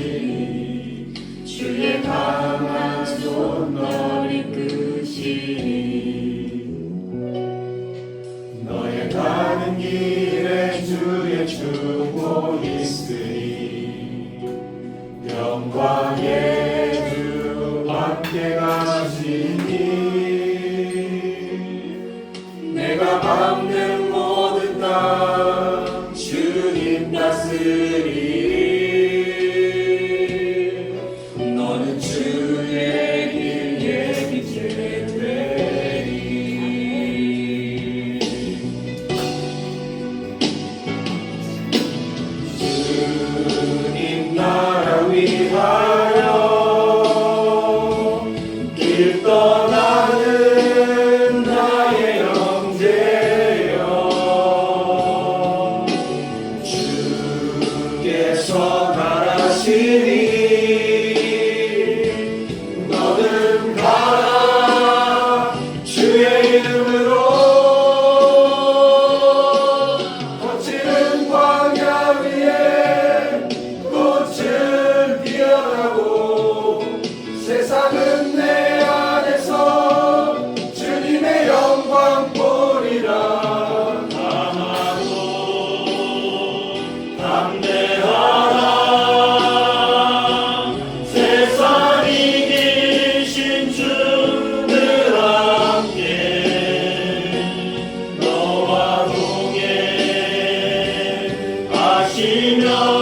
[SPEAKER 1] 주의 강한 손 너를 이끄시니 너의 가는 길에 주의 축복 있으니 영광의 주 함께 가시니 내가 밟는 모든 땅 주님 다스리리. 너는 주의 길 예비케 되리. 주님 나라 위하여 길 떠나는 나의 형제여 주께서 가라시니 너는 가라 주의 이름으로 거치는 광야 위에 꽃을 피어나고 세상은 내 안에서 주님의 영광 보리라. 강하고 담대하라. 세상 이기신 주늘 함께 너와 동행하시며